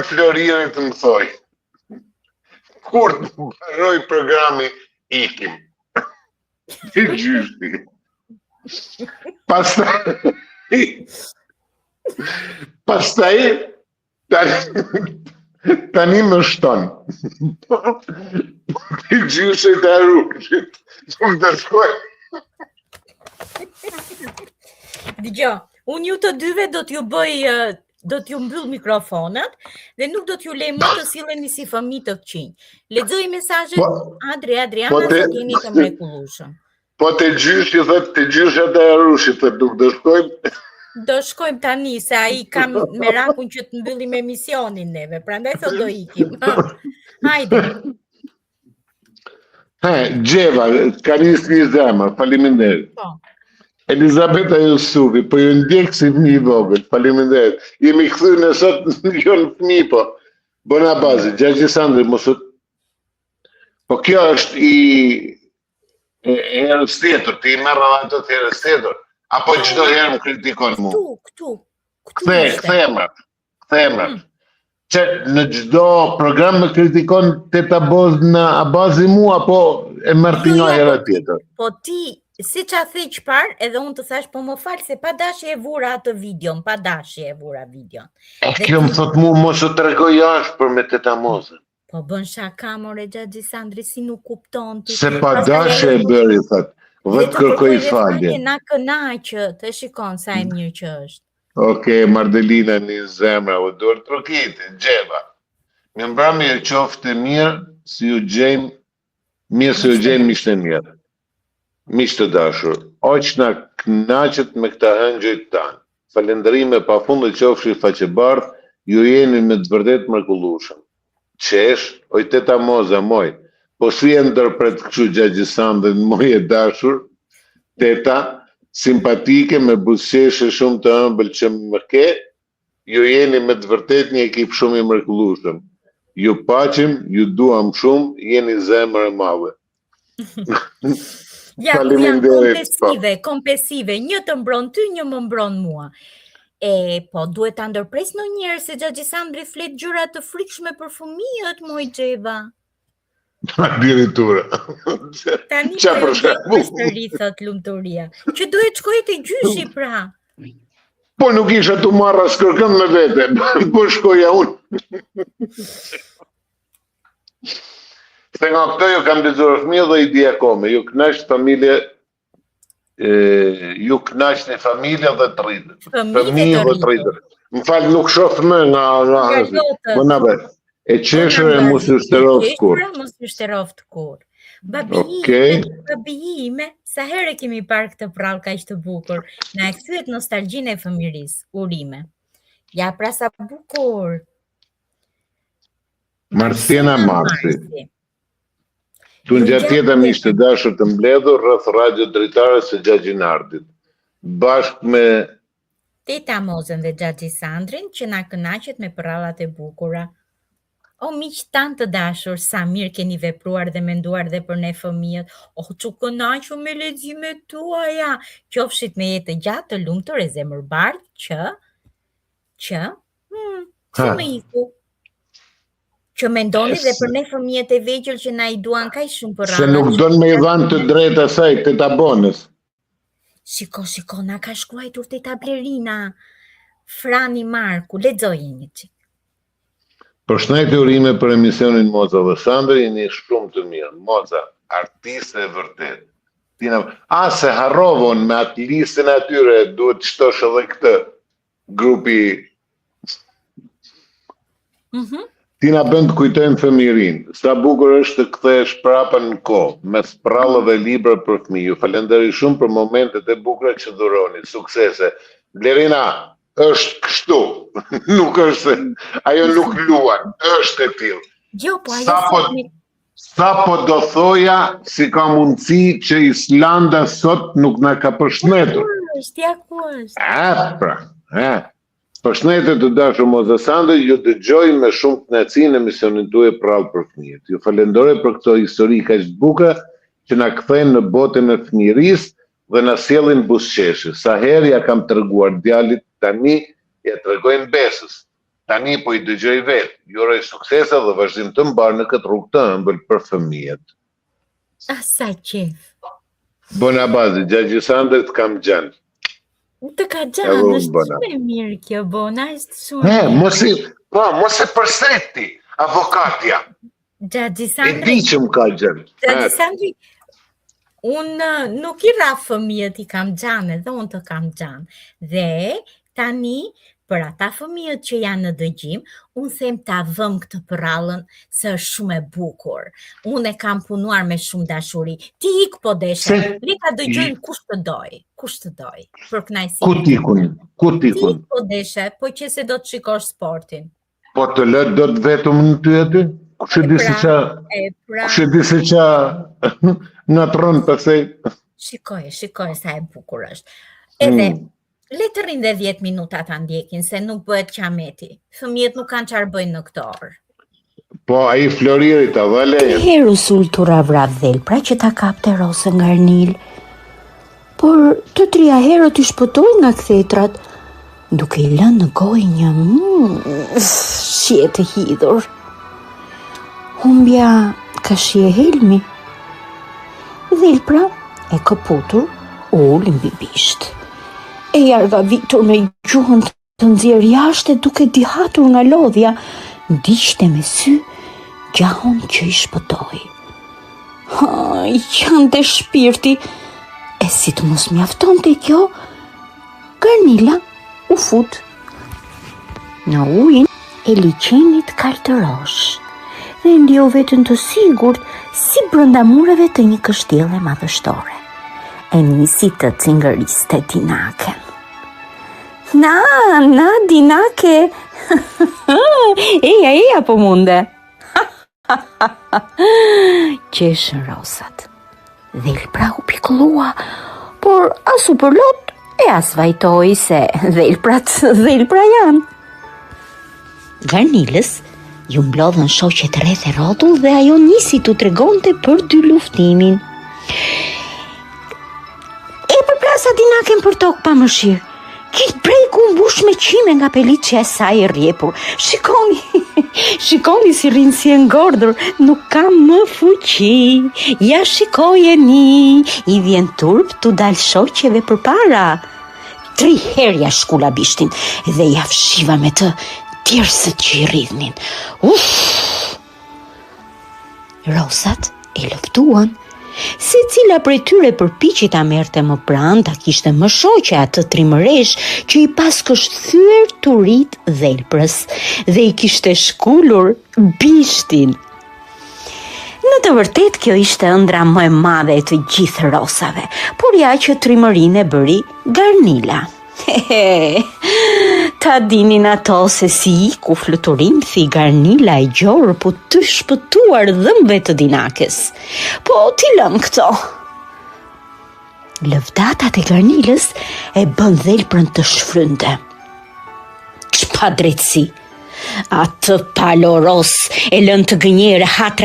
Floriri të më thoj. Kur të mbaroj programi, ikim. Ti gjyshti. Pastaj, tani më shton. Ti gjyshti të Arushit. Që më të shkoj. Dgjoj, unë ju të dyve do t'ju bëj... do t'ju mbyll mikrofonat dhe nuk do t'ju lej më të silleni si fëmijë të këqinj. Lexoj mesazhet Adriana se jeni të mrekullueshëm. Po te gjyshi thot, te gjyshat e Arushit thot, nuk do shkojmë. Do shkojmë tani se ai ka merakun që të mbyllim emisionin neve, prandaj thot do ikim. Hajde. Gjeva, ka nisë një zemër, faleminderit. Po. Elizabeta Jusufi, po ju ndjek si fëmijë I vogël, faleminderit. Jemi kthyer në sot jo në fëmijë, po. Bona bazë, Xhaxhi Sandri, mos u... Po kjo është I herës tjetër, ti merr ato të herës tjetër, apo çdo herë më kritikon mua. Këtu. Kthehemra. Që në çdo program më kritikon te ta boz në abazi mua, apo e merr ti nga hera tjetër. Po ti si qa the qëpar, edhe unë të thash, po më falë se pa dashje e vura atë videon, pa dashje e vura videon. Kjo më thot mu, mos u tregoj jashtë për me tetamozën. Po bën shaka, more Xhaxhi Sandri, si nuk kupton ti. Se pa dashje e bëri, thot, vetë kërkoj falje. Na kënaqët, e shikon sa e mirë që është. Okej, Mardelina një zemra, u duhet trokiti, Gjeva. Më mbrëmje e qoftë mirë, si ju gjejmë, mirë si ju gjejmë miqtë e mirë. Miqtë të dashur, aq na kënaqet me këta hëngjëjt tanë. Falëndërime pafund të qofshi faqebardh, ju jeni me të vërtet mrekullueshëm. Qesh, oj teta moza moj, po si e ndërpret kështu Xhaxhi Sandri moj e dashur, teta, simpatike me buzëqeshje shumë të ëmbël që më ke, ju jeni me të vërtet një ekip shumë I mrekullueshëm. Ju paqim, ju duam shumë, jeni zemër e madhe. Ja, ku janë kompesive, një të mbron ty, një më mbron mua. Po, duhet ta ndërpres ndonjëherë se Xhaxhi Sandri flet gjëra të frikshme për fëmijët, moj Xheva. Addirittura. Tani Qa për shembull? sëri thot lumturia. Që duhet shkoj te gjyshi pra. Po nuk isha të marra s'kërkëm me vete, po shkoja unë. Se nga këto ju kam lexuar fëmijë dhe i di akome, ju knaqët familje, ju knaqni familja dhe të rritët. Fëmijë dhe të rritët. Më falë, nuk shoh më nga më na bëj. E qeshur e mos u shteroftë kur. Mos u shteroftë kur. Okej. Babi ime, sa herë kemi parë këtë prallë kaq të bukur. Na e kthyet nostalgjinë e fëmirisë, urime. Ja pra sa bukur. Marsiana Marsi. Tu në gjatë tjetër mi ishte dashur të mbledhur rreth radio dritares së Gjagjinardit. Bashkë me Teta Mozen dhe Xhaxhi Sandrin që na kënaqet me prallat e bukura. O miq tanë të dashur, sa mirë keni vepruar dhe menduar dhe për ne fëmijët. O çu kënaqur me leximet tuaja. Qofshit me jetë gjatë të lumtur e zemërbardh që më iku. Që mendoni dhe për ne fëmijët e vegjël që na i duan kaq shumë për se nuk don me i dhanë të drejtë asaj të tabonës. Shiko, na ka shkruar teta Blerina. Frani Marku, lexoje një çik. Përshëndetje urime për emisionin Moza dhe Sandri, jeni shumë të mirë. Moza, artiste e vërtet. Se harrovon me atë listën atyre, duhet të shtosh edhe këtë grupi. Ti na bën të kujtojmë fëmijërinë. Sa bukur është të kthehesh prapë në kohë, me sprallë dhe libra për fëmijë. Ju falenderoj shumë për momentet e bukura që dhuroni. Suksese. Blerina, është kështu. Nuk është se ajo nuk luan, është e tillë. Jo, po ajo sa po do thoja si ka mundësi që Islanda sot nuk na ka përshëndetur. Pra. Përshëndetje të dashur Moza Sandri, ju dëgjoj me shumë kënaqësi në emisionin tuaj prallë për fëmijët. Ju falenderoj për këto histori kaq të bukura që na kthejnë në botën e fëmijërisë dhe na sjellin buzëqeshje. Sa herë ja kam treguar djalit, tani ja tregojnë Besës. Tani po i dëgjoj vetë. Ju uroj suksese dhe vazhdim të mbar në këtë rrugë të ëmbël për fëmijët. Sa qef. Bona bazi, Xhaxhi Sandrit kam gjanë. Të ka gjanë, është shumë e mirë kjo, bona, është shumë e mirë. Mos e përsërit ti, avokatja. Xhaxhi Sandri. E di që më ka gjanë. Xhaxhi Sandri, unë nuk i rraf fëmijët i kam gjanë, edhe unë të kam gjanë. Dhe tani, për ata fëmijët që janë në dëgjim, unë them ta vëm këtë prallën se është shumë e bukur. Unë e kam punuar me shumë dashuri. Ti ik po deshe, le ta dëgjojnë kush të doj. Për kënaqësi. Ku tikun? Ti ik po deshe, po që se do të shikosh sportin. Po të lë do të vetëm në ty aty? Kush e di se qa në tronë pësej? Shikoj sa e bukur është. Edhe le të rrinë dhe 10 minuta ta ndjekin, se nuk bëhet qameti. Fëmijët nuk kanë çfarë bëjnë në këtë orë. Po, ai Floriri ta dha lejen. Herë sultura vrap Dhelpra që ta kapte Rosën nga Arnil. Por të trija herët i shpëtoi nga kthetrat, duke i lënë në gojë një shije të hidhur. Humbja ka shije helmi. Dhelpra e këputur ul mbi bisht. E jarga vitur me gjuhën të nxjerrë jashtë duke dihatur nga lodhja, ndiqte me sy gjahun që i shpëtoi. I qante shpirti, e si të mos mjaftonte kjo, Garnila u fut në ujin e liçenit kaltërosh dhe ndjeu veten të sigurt si brenda mureve të një kështjelle madhështore. E nisi të cingëriste Dinaken. Na, Dinake! Eja, po munde! Qeshën Rosat. Dhelpra u pikëllua, por as u përlot e as vajtoi se dhelpra janë. Garnilës ju mblodhën shoqet rreth e rrotull dhe ajo nisi t'u tregonte për dy luftimin. E përplasa Dinaken për tokë pa mëshirë. Gjithë breku mbush me qime nga peliçja e saj e rrjepur. Shikoni, Shikoni si rinë si e ngordur, nuk kam më fuqi. Ja shikojeni, i vjen turp t'u dal shoqeve përpara. 3 herë ja shkula bishtin dhe ja fshiva me të tjerësët që i rridhnin. Rosat e lëftuan. Se cila prej tyre përpiqi ta merrte më pranë, ta kishte më shoqe atë trimëresh që i paskështhyer turit dhelprës dhe i kishte shkulur bishtin. Në të vërtet kjo ishte ëndra më e madhe e të gjithë rosave, por ja që trimërinë e bëri Garnila. Ta dinin ato se si iku fluturim thi Garnila e gjorë po të shpëtuar dhëmbëve të dinakes. Po t'i lëm këto. Lëvdatat e Garnilës e bën dhelprën të shfrynte. Ç'pa drejtësi. Atë paloros e lën të gënjere hat,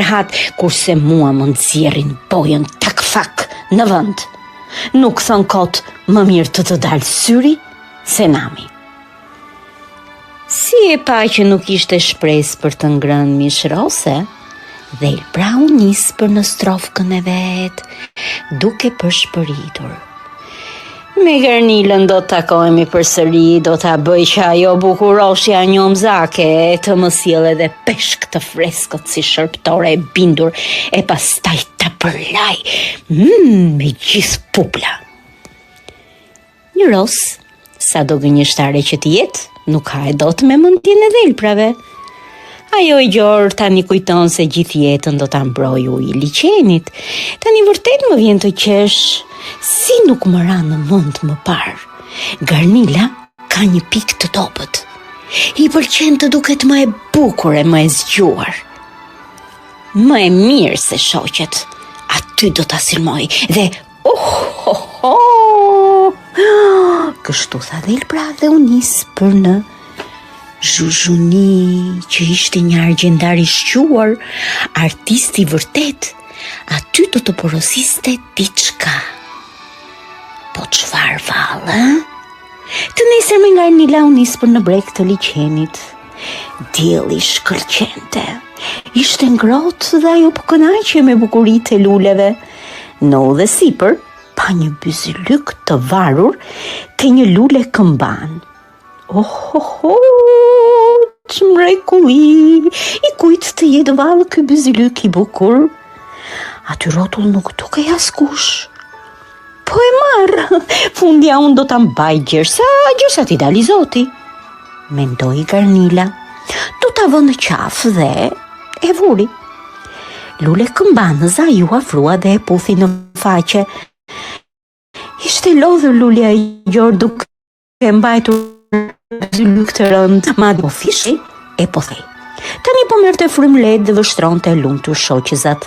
kurse mua më nxjerrin bojën tak fak në vend. Nuk thon kot më mirë të dalë syri se nami. Si e pa që nuk ishte shpresë për të ngrënë mish rose, dhelpra u nis për në strofkën e vet, duke përshpëritur. Me Garnilën do të takohemi përsëri, do ta bëj që ajo bukuroshja njomzake të më sjellë edhe peshk të freskët si shërptore e bindur e pastaj ta përlaj me gjithë pupla. Një ros, sa do gënjeshtare që t'jetë, nuk ka e dot me mendjen e dhelprave. Ajo i gjorë tani kujton se gjithë jetën do ta mbroj i liçenit. Tani vërtet më vjen të qesh si nuk më ra në mend më parë. Garnila ka një pikë të dobët. I pëlqen të duket më e bukur e më e zgjuar. Më e mirë se shoqet. Aty do ta sulmoj dhe kështu tha dhelpra dhe u nis për në Zhuzhuni, që ishte një argjendar i shquar, artisti vërtet. Aty do të porosiste diçka. Po çfarë vallë? Të nesër me Garnila u nis për në breg të liçenit. Dielli shkëlqente. Ishte ngrohtë dhe ajo po kënaqej me bukuritë e luleve. Në udhë sipër pa një byzylyk të varur te një lule këmban. Ç'mrekulli, i kujt të jetë vallë ky byzylyk i bukur. Aty rrotull nuk dukej askush. Po e marr, fundja unë do ta mbaj gjërsa t'i dali Zoti, mendoi Garnila. Do ta vë në qafë dhe e vuri. Lule këmbanëza ju afrua dhe e puthi në faqe. Ishte lodhur lulja i gjorë duke e mbajtur byzylyk të rënd, madje po fishi e po thej. Tani po merrte frymëlet dhe vështronte lumtur shoqëzat,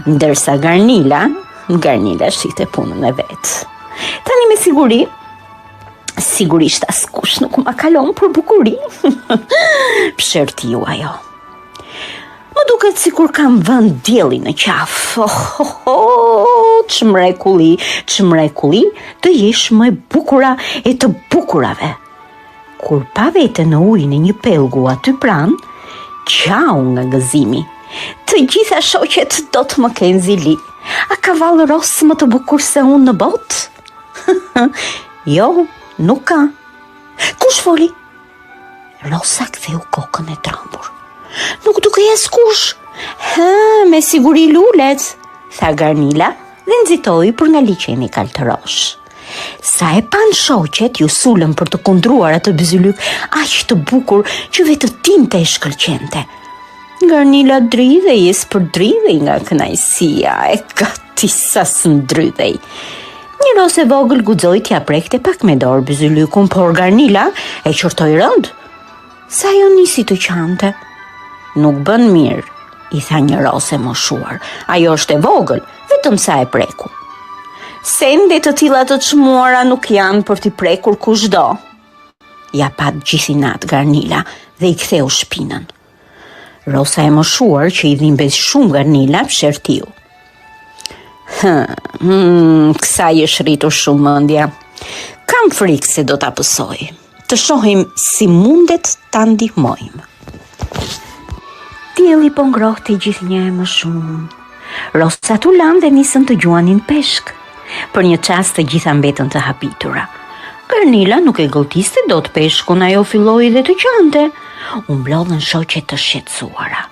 ndërsa Garnila shite punën e vet. Tani me sigurisht askush nuk ma kalon për bukuri. Pshertiu ajo. Më duket sikur kam vënë dielli në qafë. Ç'mrekulli, të jesh më e bukura e të bukurave. Kur pa vete në ujin e një pellgu aty pranë, qau nga gëzimi. Të gjitha shoqet do të më kenë zili. A ka vallë ros më të bukur se unë në botë? Jo, nuk ka. Kush foli? Rosa ktheu kokën e trembur. Nuk dukej askush. Me siguri lulet, tha Garnila dhe nxitoi për nga liçeni kaltërosh. Sa e pan shoqet ju sulën për të kundruar atë byzylyk aq të bukur që vetë tinte e shkëlqente. Garnila dridhej për dridhej nga kënaqësia e gati sa s'ndrydhej. Një ros e vogël guxoi t'ia prekte pak me dorë byzylykun, por Garnila e qortoi rënd. Sa ajo nisi të qante. Nuk bën mirë, i tha një ros e moshuar. Ajo është e vogël, vetëm sa e preku. Sende të tilla të çmuara nuk janë për t'i prekur kushdo. Ja pat gjithinat Garnila dhe i ktheu shpinën. Rosa e moshuar që i dhimbes shumë Garnila pshertiu. Kësaj është rritur shumë mendja. Kam frikë se do ta pësoj. Të shohim si mundet ta ndihmojmë. Qielli po ngrohte gjithnjë më shumë. Rosat u lanë dhe nisën të gjuanin peshk. Për një çast të gjitha mbetën të habitura. Garnila nuk e gëlltiste dot peshkun, ajo filloi dhe të qante. U mblodhen shoqet të shqetësuara.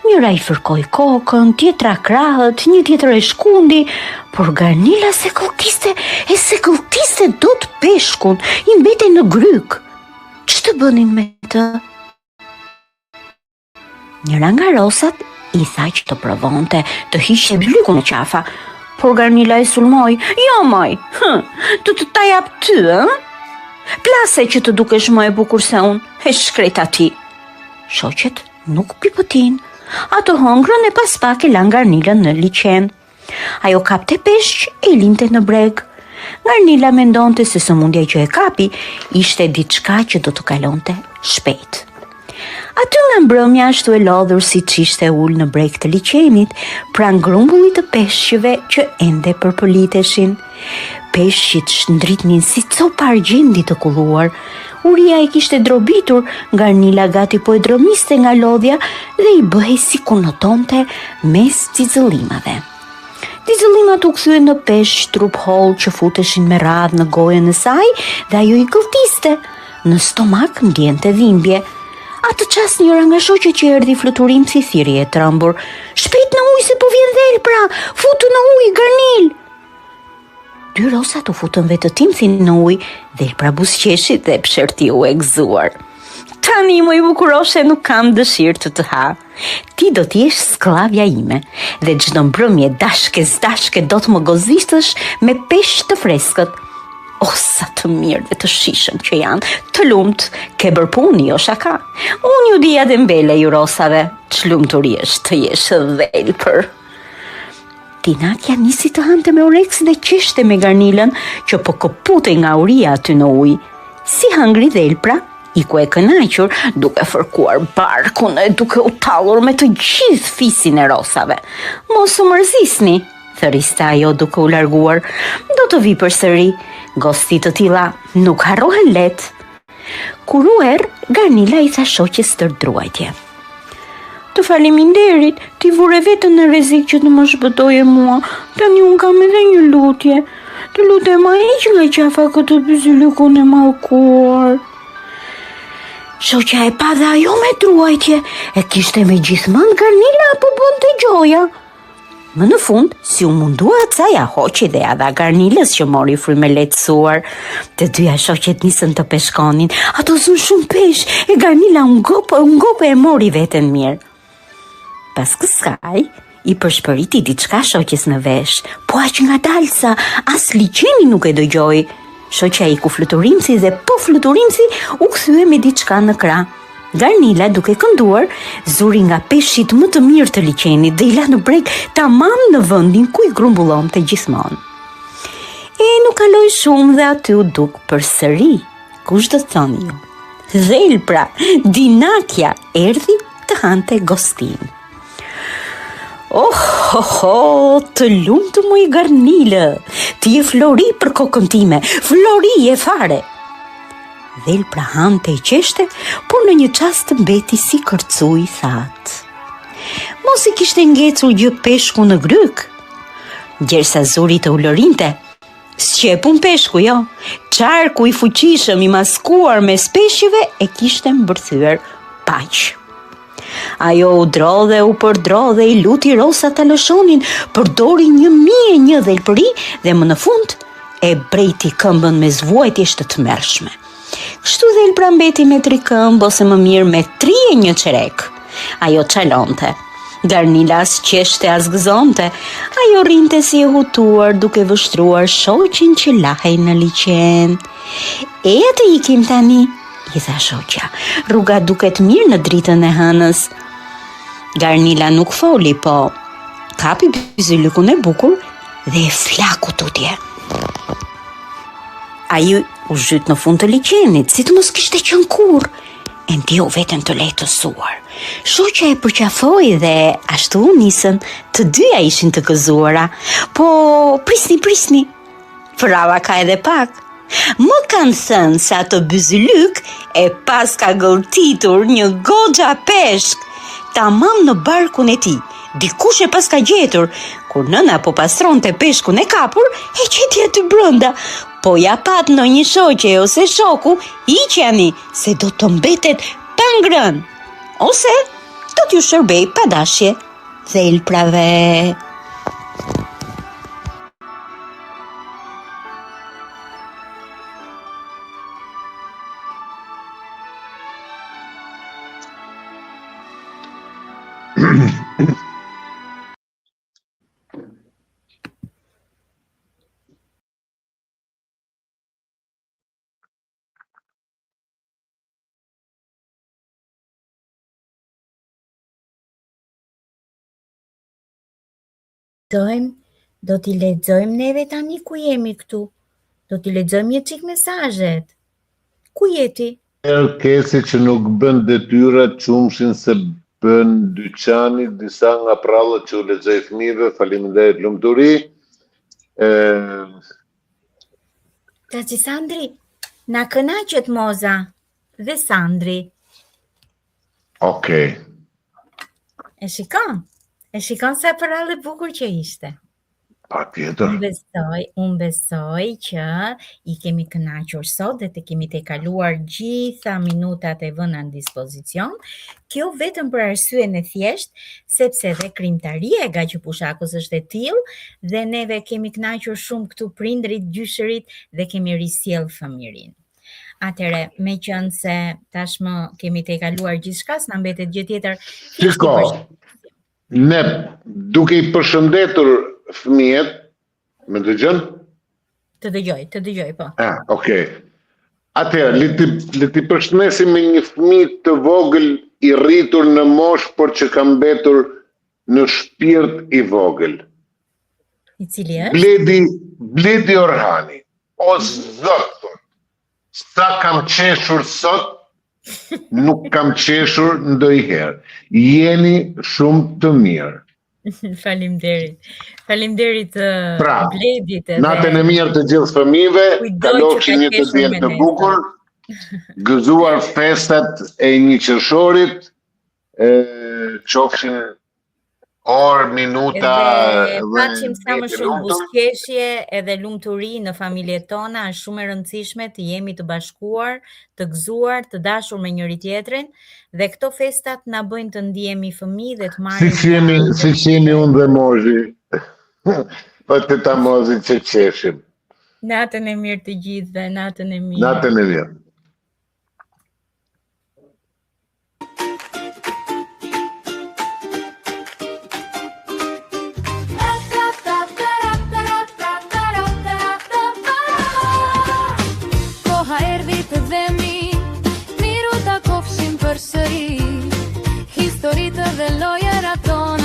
Njëra i fërkoi kokën, tjetra krahët, një tjetër e shkundi, por Garnila se gëlltiste dot peshkun, i mbetej në gryk. Ç'të bënin me të? Njëra nga rosat i tha që të provonte të hiqte blykun në qafa, por Garnila e sulmoi. Jo moj, të jap ty, plase që të dukesh më e bukur se unë, e shkreta ti. Shoqet nuk pipëtin, ato hëngrën e pas pak e lan Garnilën në liqen. Ajo kapte peshq e linte në breg. Garnila mendonte se sëmundja që e kapi ishte diçka që do të kalonte shpejt. Aty nga mbrëmja ashtu e lodhur siç ishte ul në breg të liqenit, pranë grumbullit të peshqve që ende përpoliteshin. Peshqit shndritnin si copa argjendi të kulluar. Uria e kishte drobitur, Garnila gati po e dromiste nga lodhja dhe i bëhej si kunotonte mes cicëllimave. Cicëllimat u kthyen në peshq trup holl që futeshin me radhë në gojën e saj dhe ajo i gëlltiste. Në stomak ndjente dhimbje. Atë çast njëra nga shoqet që erdhi fluturim si thirrje e trembur. Shpejt në ujë se po vjen dhelpra, futu në ujë Garnil. Dy rosat u futën vetëtimthin në ujë, dhelpra buzëqeshi dhe pshertiu e gëzuar. Tani më i bukuroshe, nuk kam dëshirë të ha. Ti do t'jesh sklavja ime dhe çdo mbrëmje dashke do të më gozishtësh me peshq të freskët. O, sa të mirë dhe të shishëm që janë, të lumt, ke bërë puni, o shaka. Unë ju dija dhe mbele ju rosave, ç'lumtur jesh të jesh dhelpër. Tinakja nisi të hante me oreks dhe qeshte me Garnilën që po këpute nga uria aty në ujë. Si hëngri dhelpra, iku e kënaqur duke fërkuar barkun e duke u tallur me të gjithë fisin e rosave. Mos u mërzisni, thëriste ajo duke u larguar. Do të vi përsëri. Gosti të tilla nuk harrohen let. Kur u erë, Garnila i tha shoqes tërdruajtje. Të faleminderit, ti vure vetën në rrezik që të më shpëtoje mua. Tani unë kam edhe një lutje. Të lutem ma hiq nga qafa këtë byzylukun e mallkuar. Shoqja e pa dhe ajo me druajtje, e kishte me gjithmonë Garnila apo bënte gjoja. Më në fund, si u mundua caja hoqi dhe adha Garnilës që mori frymë lehtësuar. Të dyja shoqet nisën të peshkonin. Ato sun shumë pesh e Garnila u ngope e mori veten mirë. Pas kësaj, i përshpëriti diçka shoqes në vesh, po aq ngadalë sa as liqeni nuk e dëgjoi. Shoqja i ku fluturimsi dhe po fluturimsi u kthye me diçka në krah. Garnila duke kënduar, zuri nga peshqit më të mirë të liqenit dhe i la në breg tamam në vendin ku i grumbullonte gjithmonë. E nuk kaloi shumë dhe aty u duk përsëri. Kush do thoni ju? Dhelpra, Dinakja, erdhi të hante gostin. Oh, të lumt moj Garnilë, ti e flori për kokën time, flori e fare. Dhelpra hante i qeshte, por në një çast mbeti si kërcuj thatë. Mos i kishte ngecur gjë peshku në gryk. Gjersa zuri të ulërinte, s'qepun peshku, jo. Qarku i fuqishëm i maskuar me peshqive e kishte mbërthyer paq. Ajo u drodhe, u përdrodhe, i luti rosa të lëshonin, përdori 1001 dhelpëri dhe më në fund e brejti këmbën me zvuajtje të tmerrshme. Kështu dhelpra mbeti me 3 këmbë ose më mirë me 3 qerek. Ajo çalonte. Garnila as qeshte as gëzonte. Ajo rinte si e hutuar duke vështruar shoqin që lahej në liqen. E atë ikim tani, i tha shoqja. Rruga duket mirë në dritën e hënës. Garnila nuk foli, po kapi byzylukun e bukur dhe e flaku tutje. Ai u zhyt në fund të liqenit, si të mos kishte qenë kurrë. E ndjeu veten të lehtësuar. Shoqja e përqafoi dhe ashtu nisën, të dyja ishin të gëzuara. Po, prisni. Prava ka edhe pak. Më kanë thënë se ato byzylyk e pas ka gëlltitur një goxha peshk. tamam në barkun e tij. Dikush e pas ka gjetur. Kur nëna po pastronte peshkun e kapur, e gjeti aty brenda. Po ja pat ndonjë shoqe ose shoku, hiqeni se do të mbetet pa ngrënë. Ose do t'ju shërbej pa dashje. Thelprave. Do t'i lexojmë neve tani ku jemi këtu. Do t'i lexojmë një çik mesazhet. Ku jeti? Kesi që nuk bën detyrat qumshin se bën dyqani disa nga prallët që u lexoj fëmijëve, faleminderit lumturi. Taci Sandri, na kënaqet Moza dhe Sandri. Okej. E shikon sa prallë e bukur që ishte. Patjetër. Unë besoj që i kemi kënaqur sot dhe të kemi të kaluar gjitha minutat e vëna në dispozicion. Kjo vetëm për arsyen e thjesht, sepse dhe krimtaria e Gaqë Pushakus është e tillë dhe neve kemi kënaqur shumë këtu prindrit, gjyshërit dhe kemi risjell fëmirin. Atëre, me qënë se tashmë kemi të kaluar gjithçka, s'na mbetet gjë tjetër. Shiko, ne duke i përshëndetur fëmijët, me dëgjon? Të dëgjoj, po. Okej. Atëherë, le ti përshëndesim me një fëmijë të vogël i rritur në moshë, por që ka mbetur në shpirt i vogël. I cili është? Bledi Orhani. O Zot, sa kam qeshur sot, nuk kam qeshur ndonjëherë. Jeni shumë të mirë. Faleminderit Bledit. Natën e mirë të gjithë fëmijëve, kalofshin një të diel të bukur, gëzuar festat e 1 qershorit, qofshin orë, minuta dhe paqim sa më shumë buzëqeshje edhe lumturi në familjet tona. Është shumë e rëndësishme të jemi të bashkuar, të gëzuar, të dashur me njëri tjetrin dhe këto festat na bëjnë të ndihemi fëmijë dhe të marrim si jemi unë dhe Mozhi. Po të ta Mozhi që qeshim. Natën e mirë të gjithëve, natën e mirë. Natën e mirë. Historitë dhe lojërat tona